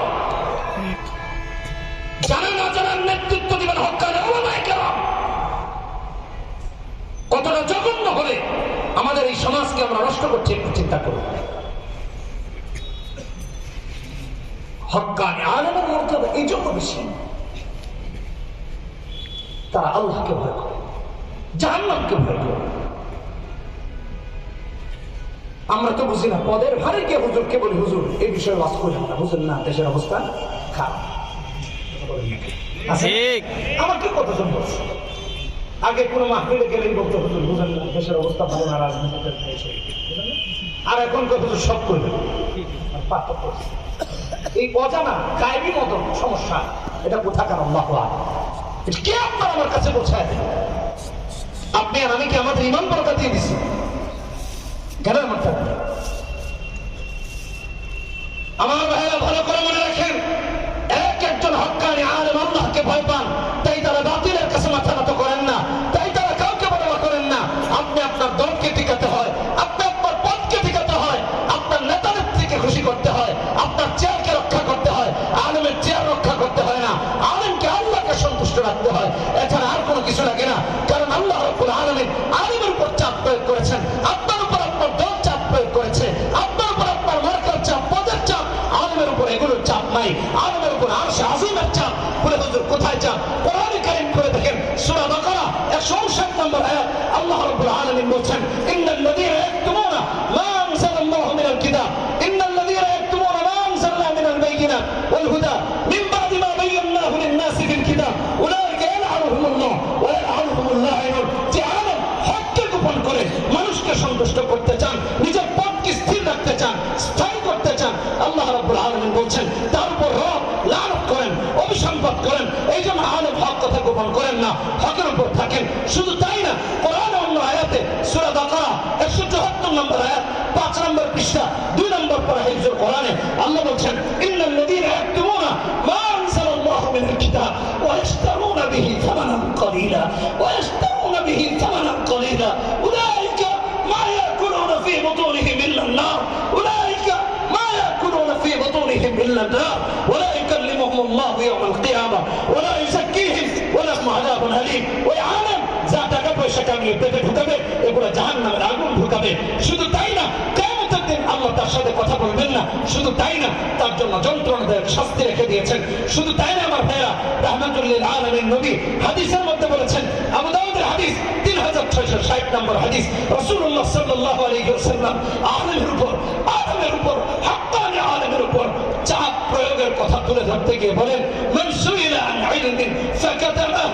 জানা না জানার নেতৃত্ব দিবেন হক্কানি উলামায়ে কেরাম। কতটা জঘন্য হলে আমাদের এই সমাজকে আমরা নষ্ট করছি একটু চিন্তা করুন। হক্কানি আলেমের মর্যাদা এই জন্য বেশি, তারা আল্লাহকে ভয় করে। জাহান্নামকে ভয় করো। আমরা তো বুঝি না, পদের ভারে কে হুজুরকে বলি হুজুর এই বিষয়ে ওয়াজ করি না, বুঝেন না দেশের অবস্থা খারাপ। আচ্ছা, ঠিক। আমাকে কতজন বলছে, আগে কোনো মাহফিলে গেলেই বলতে হুজুর বুঝেন না দেশের অবস্থা ভালো না, রাজনীতিটা আর এখন কত সব করবেন। এই অজানা গায়েবী মতো সমস্যা, এটা কোথাকার আল্লাহ কে আপনার আমার কাছে বোঝায় দেন? আপনি আর আমি কি আমাদের ইমান বরকত দিয়ে দিচ্ছি? কেন আমার টাকা? আমার ভাইরা ভালো করে মনে রাখেন, এক একজন হক্কানি আলেম আল্লাহকে ভয় পান, তাই তারা বাতিলের কাছে মাথা নত করেন না, তাই তারা কাউকে বড় করেন না। আপনি আপনার দলকে টিকাতে হয়, আপনি আপনার পদকে টিকাতে হয়, আপনার নেতা নেত্রীকে খুশি করতে হয়, আপনার চেয়ারকে রক্ষা করতে হয়। আলেমের চেয়ার রক্ষা করতে হয় না, আলেমকে আল্লাহকে সন্তুষ্ট রাখতে হয়, এছাড়া আর কোনো কিছু লাগে না। কারণ আল্লাহ রাব্বুল আলামিন আলেমের উপর চাপ প্রয়োগ করেছেন, আপনার উপর আপনার দল চাপ প্রয়োগ করেছে, আপনার উপর আপনার মার্কার চাপ, পদের চাপ, আলেমের উপর এগুলোর চাপ নাই। আলেমের উপর আরশে আযীমের চাপ। বলে হুজুর কোথায় চাপ? কোরআনে কারীম করে দেখেন, সূরা বাকারা 159 নম্বর আয়াত, আল্লাহ রাব্বুল আলামিন বলেন, ইন্নাল্লাযীনা ইয়াকতুমুনা মা আনজালাল্লাহু মিনাল কিতাব, ইন্নাল্লাযীনা ইয়াকতুমুনা মা আনজালনা মিনাল বাইয়িনাত ওয়াল হুদা মিন বা'দি মা বায়্যানাহু লিন-নাসি ফিল কিতাব উলাইকা ইয়ালআনুহুমুল্লাহ ওয়া ইয়ালআনুহুমুল লাঈনুন। যে আলেম হককে গোপন করে মানুষকে সন্তুষ্ট করতে চান, নিজের পদকে স্থির রাখতে চান, স্থায়ী করতে চান, আল্লাহ রাব্বুল আলামিন বলছেন তার উপর রব লানত করেন, অভিসম্পাত করেন। এই জন্য আলেম হক কথা গোপন করেন না, হকের উপর থাকেন। শুধু তাই না, কোরআনে অন্য আয়াতে সূরা বাকারা 174 নম্বর আয়াত 5 নম্বর পৃষ্ঠা 2 নম্বর পারা হিফজুল কোরআনে আল্লাহ বলছেন, ইন্নাল্লাযীনা ইয়াকতুমুনা মা আনজালাল্লাহু মিনাল কিতাব ওয়া ইয়াশতারুনা বিহি থামানান কলিলা ওয়া ইয়াশতারুনা বিহি থামানান কলিলা উলাইকা মা ইয়াকুলুনা ফি বুতুনিহিম ইল্লা আন-নার উলাইকা মা ইয়াকুলুনা ফি বুতুনিহিম ইল্লা আন-নার ওয়া লা ইউকাল্লিমুহুমুল্লাহু ইয়াওমাল কিয়ামা ওয়া লা ইউযাক্কিহিম ওয়া লাহুম আযাবুন আলীম। ওই আলেম যা টাকা পয়সা কামিয়ে পেটে ঢুকাবে, এগুলো জাহান্নামের আগুন ঢুকাবে। শুধু তাই না, কিয়ামতের দিন আল্লাহ তার সাথে কথা বলবেন না। শুধু তাই না, তার জন্য যন্ত্রণাদায়ক শাস্তি রেখে দিয়েছেন। শুধু তাই না, আমার ভাইরা, রাহমাতুল লিল আলামিন নবী হাদিসের মধ্যে বলেছেন, আবু দাউদের হাদিস 3660 নম্বর হাদিস, রাসূলুল্লাহ সাল্লাল্লাহু আলাইহি ওয়াসাল্লাম আলেমের উপর হাক্কানি আলেমের উপর চাপ প্রয়োগের কথা তুলে ধরতে গিয়ে বলেন, মান সুইলা আন ইলমিন ফাকাতামা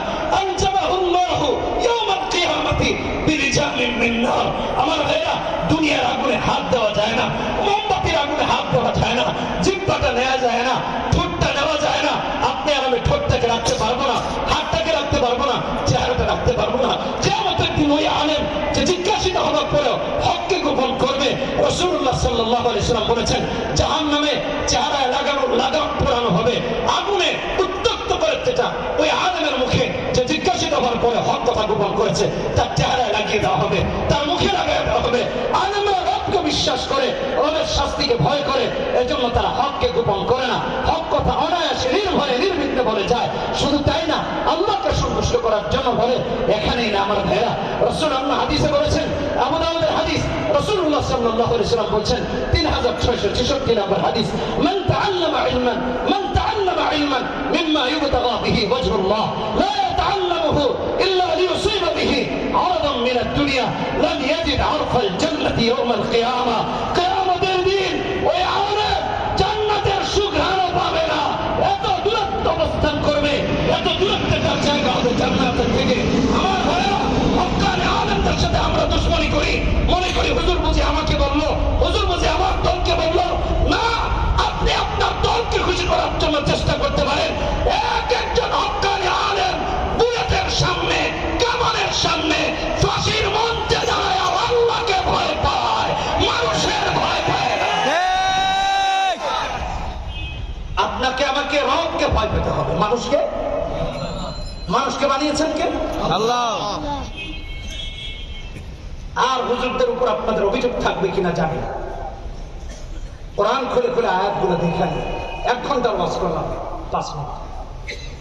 আনজামাহুল্লাহু ইয়াওমাল কিয়ামাতি বিরিজামিন মিন নার। আমার ভাইরা, দুনিয়ার আগুনে হাত দেওয়া যায় না, মোমবাতির আগুনে হাত দেওয়া যায় না, জিহ্বাটা নেওয়া যায় না, ঠোঁটটা নেওয়া যায় না। আপনি আর আমি ঠোঁটটাকে রাখতে পারবো না, হাতটাকে রাখতে পারবো না, চেহারাটা রাখতে পারবো না। কিয়ামতের দিন ওই আলেম যে জিজ্ঞাসিত হওয়ার পরেও হককে গোপন করবে, রাসূলুল্লাহ সাল্লাল্লাহু আলাইহি ওয়াসাল্লাম বলেছেন, জাহান্নামে চেহারায় লাগাম পরানো হবে, আগুনে উত্তপ্ত করে যেটা ওই আলেমের মুখে যে জিজ্ঞাসিত হওয়ার পরে হক কথা গোপন করেছে, তার চেহারায় লাগিয়ে দেওয়া হবে, তার মুখে লাগিয়ে দেওয়া হবে। আলেমরা রবকে বিশ্বাস করে, রবের শাস্তিকে ভয় করে, এজন্য তারা হককে গোপন করে না, হক কথা অনায়াসে নির্ভয়ে নির্বিঘ্নে বলে যায়। শুধু তাই না, আল্লাহকে সন্তুষ্ট করার জন্য বলে। এখানেই না আমার ভাইরা, রাসূল আল্লাহ হাদিসে বলেছেন, আবু দাউদের হাদিস, রাসূলুল্লাহ সাল্লাল্লাহু আলাইহি ওয়াসাল্লাম বলেছেন, 3666 নম্বর হাদিস, মান তাআল্লামা ইলমান মিম্মা ইবতাগা বিহি ওয়াজহুল্লাহ লা ইয়াতাআল্লামুহু ইল্লা লিয়ুসিবা বিহি আরাদান মিনাদ দুনিয়া লাম ইয়াজিদ আরফাল জান্নাতি ইয়াওমাল কিয়ামা। কিয়ামতের দিন ওই আলেম জান্নাতের সুঘ্রাণ পাবে না, এত দূরত্ব অবস্থান করবে, এত দূরত্বে তার জায়গা হবে জান্নাতের থেকে। আমার ভাইরা, হক্কানি আলেমদের সাথে আমরা দুশমনি করি, মনে করি হুজুর বুঝি আমাকে বললো, হুজুর বুঝি আমার দলকে বললো। না, আপনি আপনার দলকে খুশি করার জন্য চেষ্টা করতে পারেন। একজন হক্কানি আলেম বুলেটের সামনে, কামানের সামনে, ফাঁসির মঞ্চে দাঁড়ায় আল্লাহকে ভয় পায়, মানুষের ভয় পায় না। আপনাকে আমাকে রবকে ভয় পেতে হবে, মানুষকে বানিয়েছেন কে? আল্লাহ। আর হুজুরদের উপর আপনাদের অভিযোগ থাকবে কিনা জানি না। কোরআন খুলে খুলে আয়াতগুলো দেখেন, 1 ঘন্টার ওয়াজ করলাম 5 মিনিট,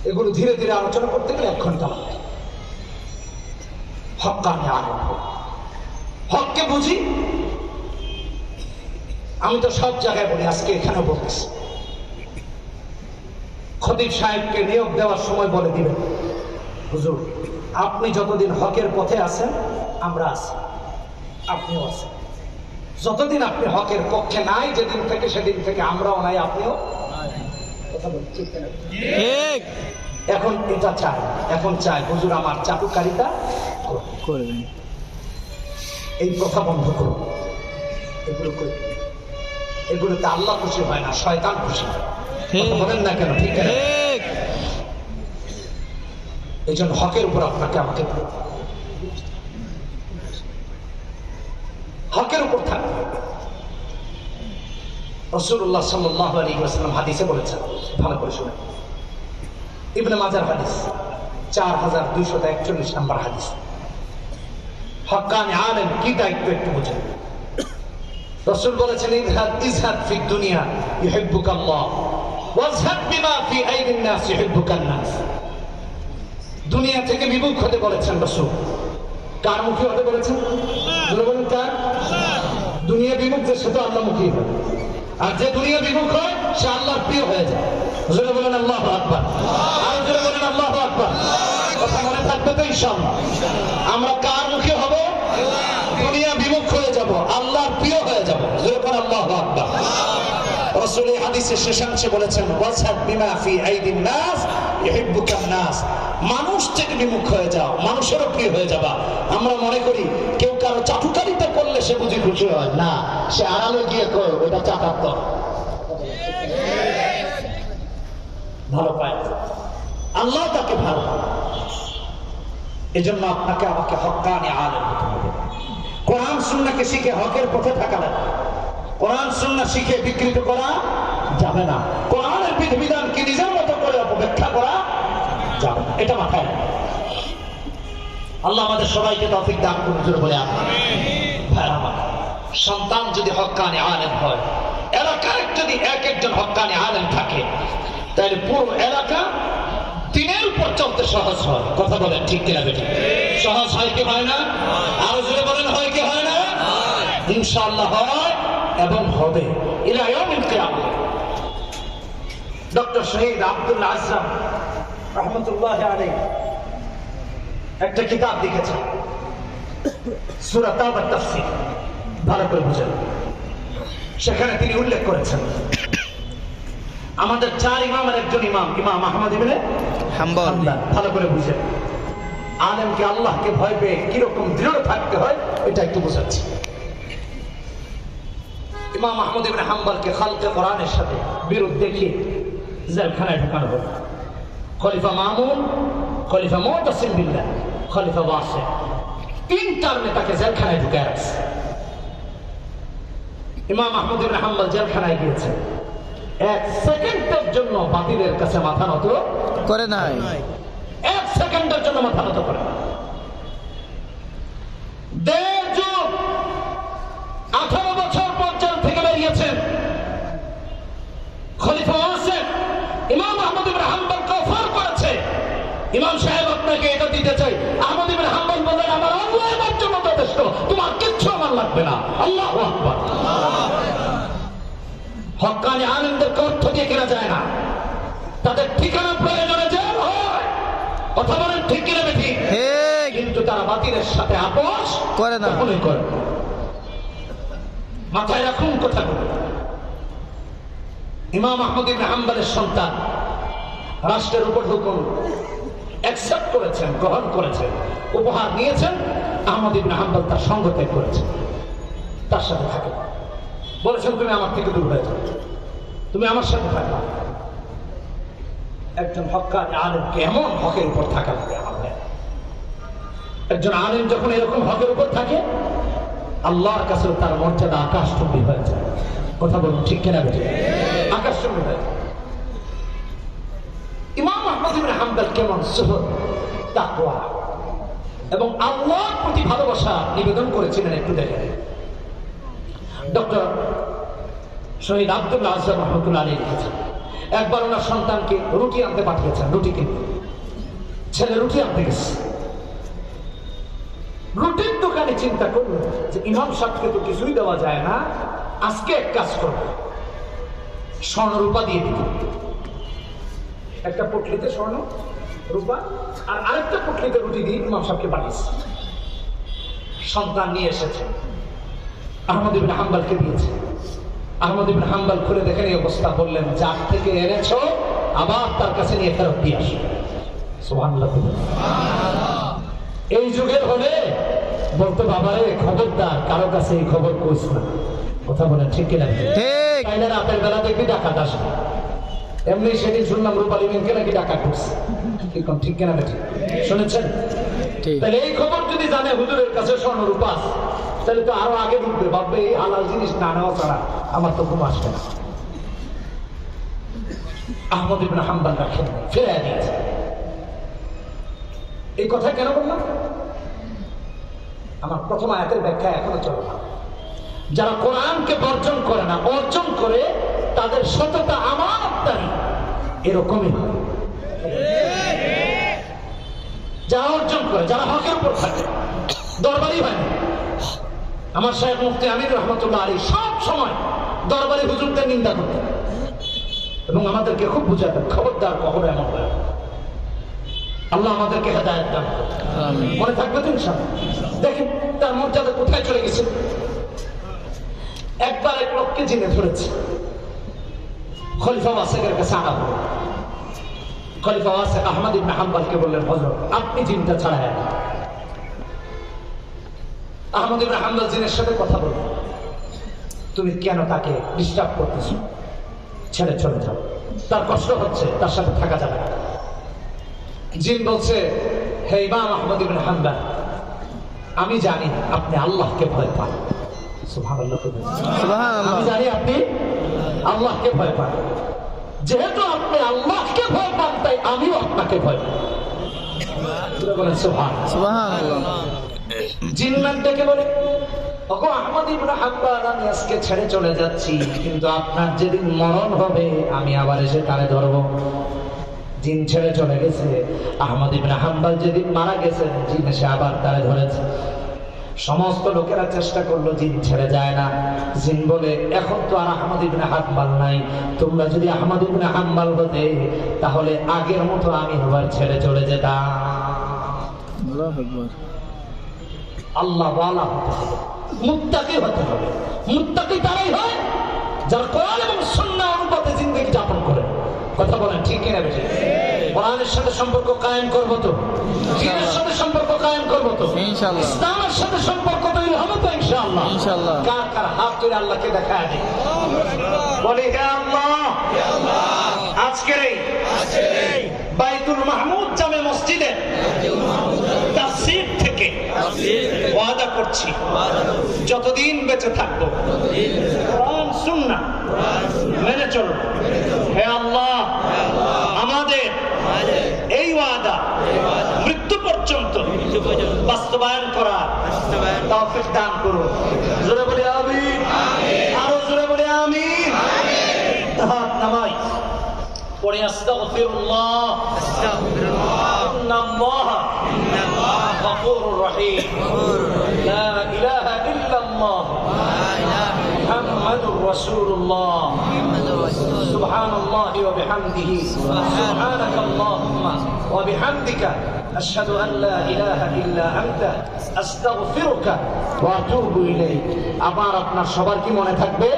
এগুলো ধীরে ধীরে আলোচনা করতে গেলে 1 ঘন্টা লাগবে। হক্কানি আলেম, হককে বুঝি। আমি তো সব জায়গায় বলি, আজকে এখানে বলতেছি, খতিব সাহেবকে নিয়োগ দেওয়ার সময় বলে দিবেন, হুজুর আপনি যতদিন হকের পথে আছেন আমরা আছি, আপনিও আছেন। যতদিন আপনি হকের পক্ষে নাই, যেদিন থেকে সেদিন থেকে আমরাও নাই, আপনিও। কথা বলছি ঠিক না? ঠিক এখন এটা চাই, এখন চাই হুজুর আমার চাটুকারিতা করুন। করবেন। এই কথা বন্ধ করুন, এগুলো করে এগুলোতে আল্লাহ খুশি হয় না, শয়তান খুশি হয়। কথা বলেন না কেন? ঠিক আছে। ঠিক এই জন্য হকের উপর আপনাকে আমাকে হকের উপর থাকবে। রাসূলুল্লাহ সাল্লাল্লাহু আলাইহি ওয়াসাল্লাম হাদিসে বলেছেন, ভালো করে শুনেন, ইবনে মাজার হাদিস 4241 নম্বর হাদিস। হক্কানি আলেম কি দায়িত্ব একটু বুঝেন। রাসূল বলেছেন, ইজহাদ ফি দুনিয়া ইউহিব্বুকাল্লাহ ওয়াজহাদ বিমা ফি আইদিন নাস ইউহিব্বুকান নাস। দুনিয়া থেকে বিমুখ হতে বলেছেন রাসূল। কার মুখী হতে বলেছেন? বলুন কার? দুনিয়া বিমুখ যে সে তো আল্লাহমুখী হয়, আর যে দুনিয়া বিমুখ হয় সে আল্লাহর প্রিয় হয়ে যায়। জোরে বলেন আল্লাহু আকবার। আর জোরে বলেন আল্লাহু আকবার। কথা মনে থাকবে তো ইনশাআল্লাহ? আমরা কার মুখে হব? দুনিয়া বিমুখ হয়ে যাব, আল্লাহর প্রিয় হয়ে যাব। জোরে বলেন আল্লাহু আকবার। রাসূল এই হাদিসের শেষাংশে বলেছেন, ওয়াজহাদ বিমা ফি আইদিন নাস ইউহিব্বুকান নাস। মানুষ থেকে বিমুখ হয়ে যাও, মানুষেরও প্রিয় হয়ে যাবা। আমরা মনে করি কেউ কারো চাটুকারিতা করলে সে বুঝি খুশি হয় না, সে আড়ালে গিয়ে কয় ওটা চাটাত্তর, ভালো পায় না। আল্লাহ তাকে ভালো পায়। এজন্য আপনাকে আমাকে হক্কানি আলেম হতে হবে। কোরআন সুন্নাহকে শিখে হকের পথে থাকা লাগবে। কোরআন সুন্নাহ শিখে বিকৃত করা যাবে না। কোরআনের বিধিবিধানকে নিজের মতো করে অপব্যাখ্যা করা যাবে না, এটা মাথায় রাখবেন। আল্লাহ আমাদের সবাইকে তৌফিক দান করুন, জোরে বলে আমিন। ভাই আমার, সন্তান যদি হক্কানি আলেম হয়, এলাকার যদি একজন হক্কানি আলেম থাকে, তাহলে পুরো এলাকা দিনের উপর চলতে সহজ হয়। কথা বলেন ঠিক কিনা বেটি? সহজ হয় কি হয় না? আরো জোরে বলেন, হয় কি হয় না? ইনশাআল্লাহ হয় এবং হবে ইলা ইয়াউমিল কিয়ামah। ডক্টর শহীদ আব্দুল্লাহ আযম রাহমাতুল্লাহি আলাইহি একটা কিতাব লিখেছেন, সূরা তাওবার তাফসীর। ভালো করে বুঝেন। সেখানে তিনি উল্লেখ করেছেন, আমাদের চার ইমামের একজন ইমাম, ইমাম আহমদ ইবনে হাম্বল। ভালো করে বুঝেন। আলেমকে আল্লাহকে ভয় পেয়ে কিরকম দৃঢ় থাকতে হয় এটা একটু বোঝাচ্ছি। ইমাম আহমদ ইবনে হাম্বলকে খালকে কোরআনের সাথে বিরোধ দেখিয়ে জেলখানায় ঢুকানো হলো। খলিফা মামুন, খলিফা মুতাসিম বিল্লাহ, খলিফা ওয়াসি, 3 টার্মে তাকে জেলখানায় ঢুকায় রাখছে। ইমাম আহমদ ইবনে হাম্বল জেলখানায় গিয়েছে, 1 সেকেন্ডের জন্য বাতিলের কাছে মাথা নত করে নাই। 1 সেকেন্ডের জন্য মাথা নত করে না। 1.5 যুগ 18 বছর পর জেল থেকে বেরিয়েছেন খলিফা ওয়াসি। ইমাম আহমদ ইবনে হাম্বল কফর করেছে, ইমাম সাহেব আপনাকে এটা দিতে চাই। আহমদ ইবনে হাম্বল বলেন, আমার আল্লাহ আমার জন্য যথেষ্ট, তোমার কিচ্ছু আমার লাগবে না। আল্লাহু আকবার। হক্কানি আলেমদেরকে অর্থ দিয়ে কেনা যায় না, তাদের ঠিকানা প্রয়োজনে জেল হয়। কথা বলেন ঠিক কিনা বেঠিক? ঠিক কিন্তু তারা বাতিলের সাথে আপোষ করে না। কখনোই করে না। মাথায় রাখুন কথাগুলো। ইমাম আহমদ ইবনে হাম্বলের সন্তান রাষ্ট্রের উপর হুকুম অ্যাকসেপ্ট করেছেন, গ্রহণ করেছেন, উপহার নিয়েছেন। আহমদ ইবনে হাম্বল তার সঙ্গ ত্যাগ করেছেন, তার সাথে থাকে বলেছেন, তুমি আমার থেকে দূর হয়ে যাও, তুমি আমার সাথে থাকবা। একজন হক্কানি আলেমকে এমন হকের উপর থাকা লাগে। আমাদের একজন আলেম যখন এরকম হকের উপর থাকে, আল্লাহর কাছে তার মর্যাদা আকাশচুম্বী হয়ে যায়। কথা বলুন ঠিক কিনা বেঠিক? আকাশচুম্বী হয়ে যায়। ইমাম আহমদ ইবনে হাম্বল কেমন সুহদ, তাকওয়া এবং আল্লাহর প্রতি ভালোবাসা নিবেদন করেছিলেন একটু দেখেন। ডক্টর শহীদ আব্দুল্লাহ আযম রাহমাতুল্লাহ আলাইহি লিখেছেন, একবার ওনার সন্তানকে রুটি আনতে পাঠিয়েছেন, রুটি কিনতে। ছেলে রুটি আনতে গেছে, রুটির দোকানে চিন্তা করলো যে ইমাম সাহেবকে তো কিছুই দেওয়া যায় না, আজকে এক কাজ করবো, স্বর্ণ রূপা দিয়ে দিত। একটা পটলিতে স্বর্ণ রূপা আর আরেকটা পুটলিতে রুটি দিয়ে ইমাম সাহেবকে পাঠিয়েছে। সন্তান নিয়ে এসেছে, আহমদ ইবনে হাম্বলকে দিয়েছে। আহমদ ইবনে হাম্বল খুলে দেখেন এই অবস্থা, বললেন যার থেকে এনেছো আবার তার কাছে নিয়ে ফেরত দিয়ে আসো। সুবহানাল্লাহ। এই যুগের হলে বলতো বাবারে খবরদার কারো কাছে এই খবর কইস না। কথা বলেন ঠিক কিনা? ঠিক। তাইলে রাতের বেলা দেখবি ডাকাত আসবে। এমনি সেদিন শুনলাম রূপালী ব্যাংকে নাকি ডাকাত ঢুকছে। ঠিক কিনা? ঠিক শুনেছেন? ঠিক। তাহলে এই খবর যদি জানে হুজুরের কাছে স্বর্ণ রূপা আছে, তাহলে তো আরো আগে ঢুকবে, ভাববে এই হালাল জিনিস না নেওয়া ছাড়া আমার তো ঘুম আসবে না। আহমদ ইবনে হাম্বল রাখেন, ফিরে দিয়েছে। এই কথা কেন বললাম? আমার প্রথম আয়াতের ব্যাখ্যা এখনো চলে না। যারা কোরআনকে বর্জন করে না, অর্জন করে, তাদের সততা আমানতদারি এরকমই হয়। যারা অর্জন করে, যারা হকের উপর থাকে, দরবারি হয় না। আমার শাইখ মুফতি আমির রহমতুল্লাহ আলী সব সময় দরবারি হুজুরদের নিন্দা করতেন এবং আমাদেরকে খুব বুঝাতেন, খবরদার কখনো এমন হয়। আল্লাহ আমাদেরকে হেদায়েত দান করুন। আমিন। মনে থাকবে তো ইনশাআল্লাহ। দেখেন তার মর্যাদা কোথায় চলে গেছে। একবার এক লোককে জেনে ধরেছে, খলিফা ওয়াসিকের কাছে আনা হলো। খলিফা ওয়াসিক আহমদ ইবনে হাম্বলকে বললেন, হযরত আপনি জিনটা ছাড়ায় আনেন। আহমদ ইবনে হাম্বল জিনের সাথে কথা বলল, তুমি কেন তাকে ডিস্টার্ব করতেছো? ছেড়ে চলে যাও, তার কষ্ট হচ্ছে, তার সাথে থাকা যাবে না। জিন বলছে, হে ইমাম আহমদ ইবনে হাম্বল, আমি জানি আপনি আল্লাহকে ভয় পান। সুবহানাল্লাহ। সুবহানাল্লাহ। আমি জানি আপনি আল্লাহকে ভয় পান। যেহেতু আপনি আল্লাহকে ভয় পান, তাই আমিও আপনাকে ভয় পাই। বলেন সুবহানাল্লাহ। সুবহানাল্লাহ। জিন্নাত ডেকে বলে, ওগো আহমদ ইবনে হাম্বল, আমি আজকে ছেড়ে চলে যাচ্ছি, কিন্তু আপনার যেদিন মরণ হবে আমি আবার এসে তারে ধরবো। জিন ছেড়ে চলে গেছে। আহমদ ইবনে হাম্বল যেদিন মারা গেছেন, জিন এসে আবার তারে ধরেছে। সমস্ত লোকেরা চেষ্টা করলো, জিন ছেড়ে যায় না। জিন বলে, এখন তো আর আহমদ ইবনে হাম্বল নাই, তোমরা যদি আহমদ ইবনে হাম্বল হতে, তাহলে আগের মতো আমি আবার ছেড়ে চলে যেতাম। আল্লাহু আকবার। আল্লাহ ওয়ালা হতে হবে, মুত্তাকি হতে হবে। মুত্তাকি তারাই হয় যারা কোরআন এবং সুন্নাহ অনুপাতে জিন্দেগি যাপন করে। কথা বলেন ঠিক কিনা? বেশি কোরআনের সাথে সম্পর্ক কায়েম করবো তো, দ্বীনের সাথে সম্পর্ক কায়েম করবো তো, ইনশাআল্লাহ। ইসলামের সাথে সম্পর্ক তৈরি হবে তো ইনশাআল্লাহ। ইনশাআল্লাহ। কার কার হাত ধরে আল্লাহকে দেখা দেয়, বলে হে আল্লাহ, আজকের এই বাইতুল মাহমুদ জামে মসজিদে তাফসীর থেকে ওয়াদা করছি, যতদিন বেঁচে থাকবো কোরআন সুন্নাহ মেনে চলবো। হে আল্লাহ, আমাদের এই ওয়াদা মৃত্যু পর্যন্ত বাস্তবায়ন করা তৌফিক দান করুন। জোরে বলি আমিন। আরো জোরে বলি আমিন। হাত নামাই পড়ে আস্তাগফিরুল্লাহ, ইন্নাল্লাহ গফুরুর রহিম, লা ইলাহা ইল্লাল্লাহ মুহাম্মাদুর রাসূলুল্লাহ, সুবহানাল্লাহি ওয়া বিহামদিহি, সুবহানাকাল্লাহুম্মা ওয়া বিহামদিকা, আশহাদু আন লা ইলাহা ইল্লা আনতা, আস্তাগফিরুকা ওয়া আতুবু ইলাইক। আবার আপনার সবার কি মনে থাকবে?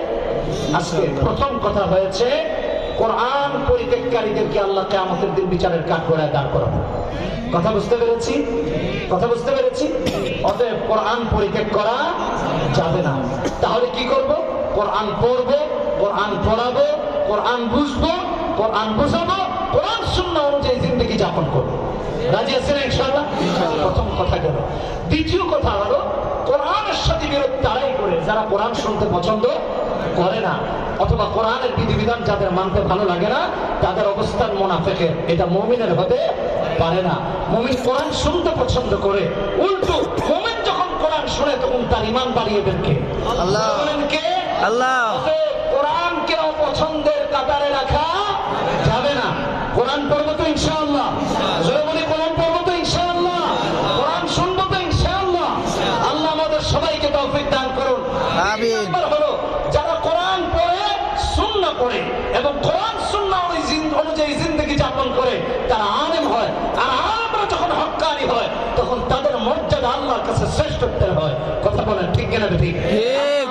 আজকে প্রথম কথা হয়েছে, কোরআন পরিত্যাগকারীদেরকে আল্লাহ কিয়ামতের দিন বিচারের কাঠগড়ায় দাঁড় করাবে। কথা বুঝতে পেরেছি? কথা বুঝতে পেরেছি? অতএব কোরআন পরিত্যাগ করা যাবে না। তাহলে কি করব? কোরআন পড়বো, কোরআন পড়াবো, কোরআন বুঝবো, কোরআন বোঝাবো, কোরআন সুন্নাহ অনুযায়ী জিন্দেগি যাপন করবো। রাজি আছেন ইনশাআল্লাহ? প্রথম কথা গেল। দ্বিতীয় কথা হলো, কোরআনের সাথে বিরোধ তারাই করে যারা কোরআন শুনতে পছন্দ করে না, অথবা কোরআনের বিধিবিধান যাদের মানতে ভালো লাগে না, তাদের অবস্থান মুনাফিকের। এটা মুমিনের হতে পারে না। মুমিন কোরআন শুনতে পছন্দ করে, উল্টো মুমিন যখন কোরআন শুনে তখন তার ঈমান বাড়িয়ে দেন কে? আল্লাহ। বলেন কে? আল্লাহ। কোরআনকে অপছন্দের কাতারে রাখা যাবে না। কোরআন পড়বো তো ইনশাআল্লাহ। জোরে বলি কোরআন পড়বো তো ইনশাআল্লাহ। কোরআন শুনবো তো ইনশাআল্লাহ। আল্লাহ আমাদের সবাইকে তৌফিক দান করুন। আমিন। নাম্বার হলো, যারা কোরআন পড়ে, সুন্নাহ পড়ে এবং কোরআন সুন্নাহ অনুযায়ী জিন্দেগি যাপন করে, তারা আলেম হয়। আর আমরা যখন হক্কানি হয় তখন তাদের মর্যাদা আল্লাহর কাছে শ্রেষ্ঠত্বের হয়। কথা বলেন ঠিক কিনা ঠিক? ঠিক।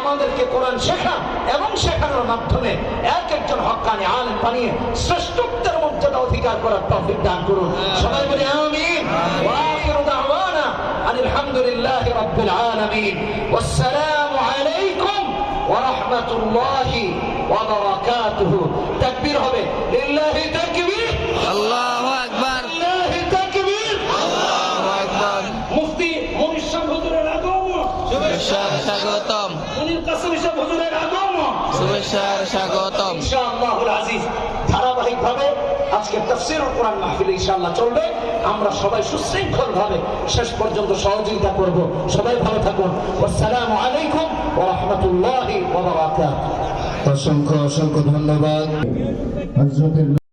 আমাদেরকে কোরআন শেখা এবং শেখানোর মাধ্যমে এক একজন হক্কানি আলেম বানিয়ে শ্রেষ্ঠত্বের মর্যাদা অধিকার করার তৌফিক দান করুন। সবাই বলি আমিন। ওয়া আখিরু দাওয়ানা আনিল হামদুলিল্লাহি রাব্বিল আলামিন। ওয়াসসালামু আলাইকুম ওয়া রাহমাতুল্লাহি ওয়া বারাকাতুহু। তাকবীর হবে, লিল্লাহি তাকবীর, আল্লাহু আকবার, লিল্লাহি তাকবীর, আল্লাহু আকবার। মুফতি মনির শাহ হুজুরের আগমন, শুভেচ্ছার স্বাগতম, মনির কাসেম শাহ হুজুরের আগমন, শুভেচ্ছার স্বাগতম। ইনশাআল্লাহুল আজিজ। ধারাবাহিকভাবে আজকে তাফসীরুল কোরআন মাহফিল ইনশাআল্লাহ চলবে। আমরা সবাই সুশৃঙ্খল ভাবে শেষ পর্যন্ত সহযোগিতা করব। সবাই ভালো থাকুন। আসসালামু আলাইকুম ওয়া রাহমাতুল্লাহি ওয়া বারাকাতুহু। অসংখ্য অসংখ্য ধন্যবাদ হযরতের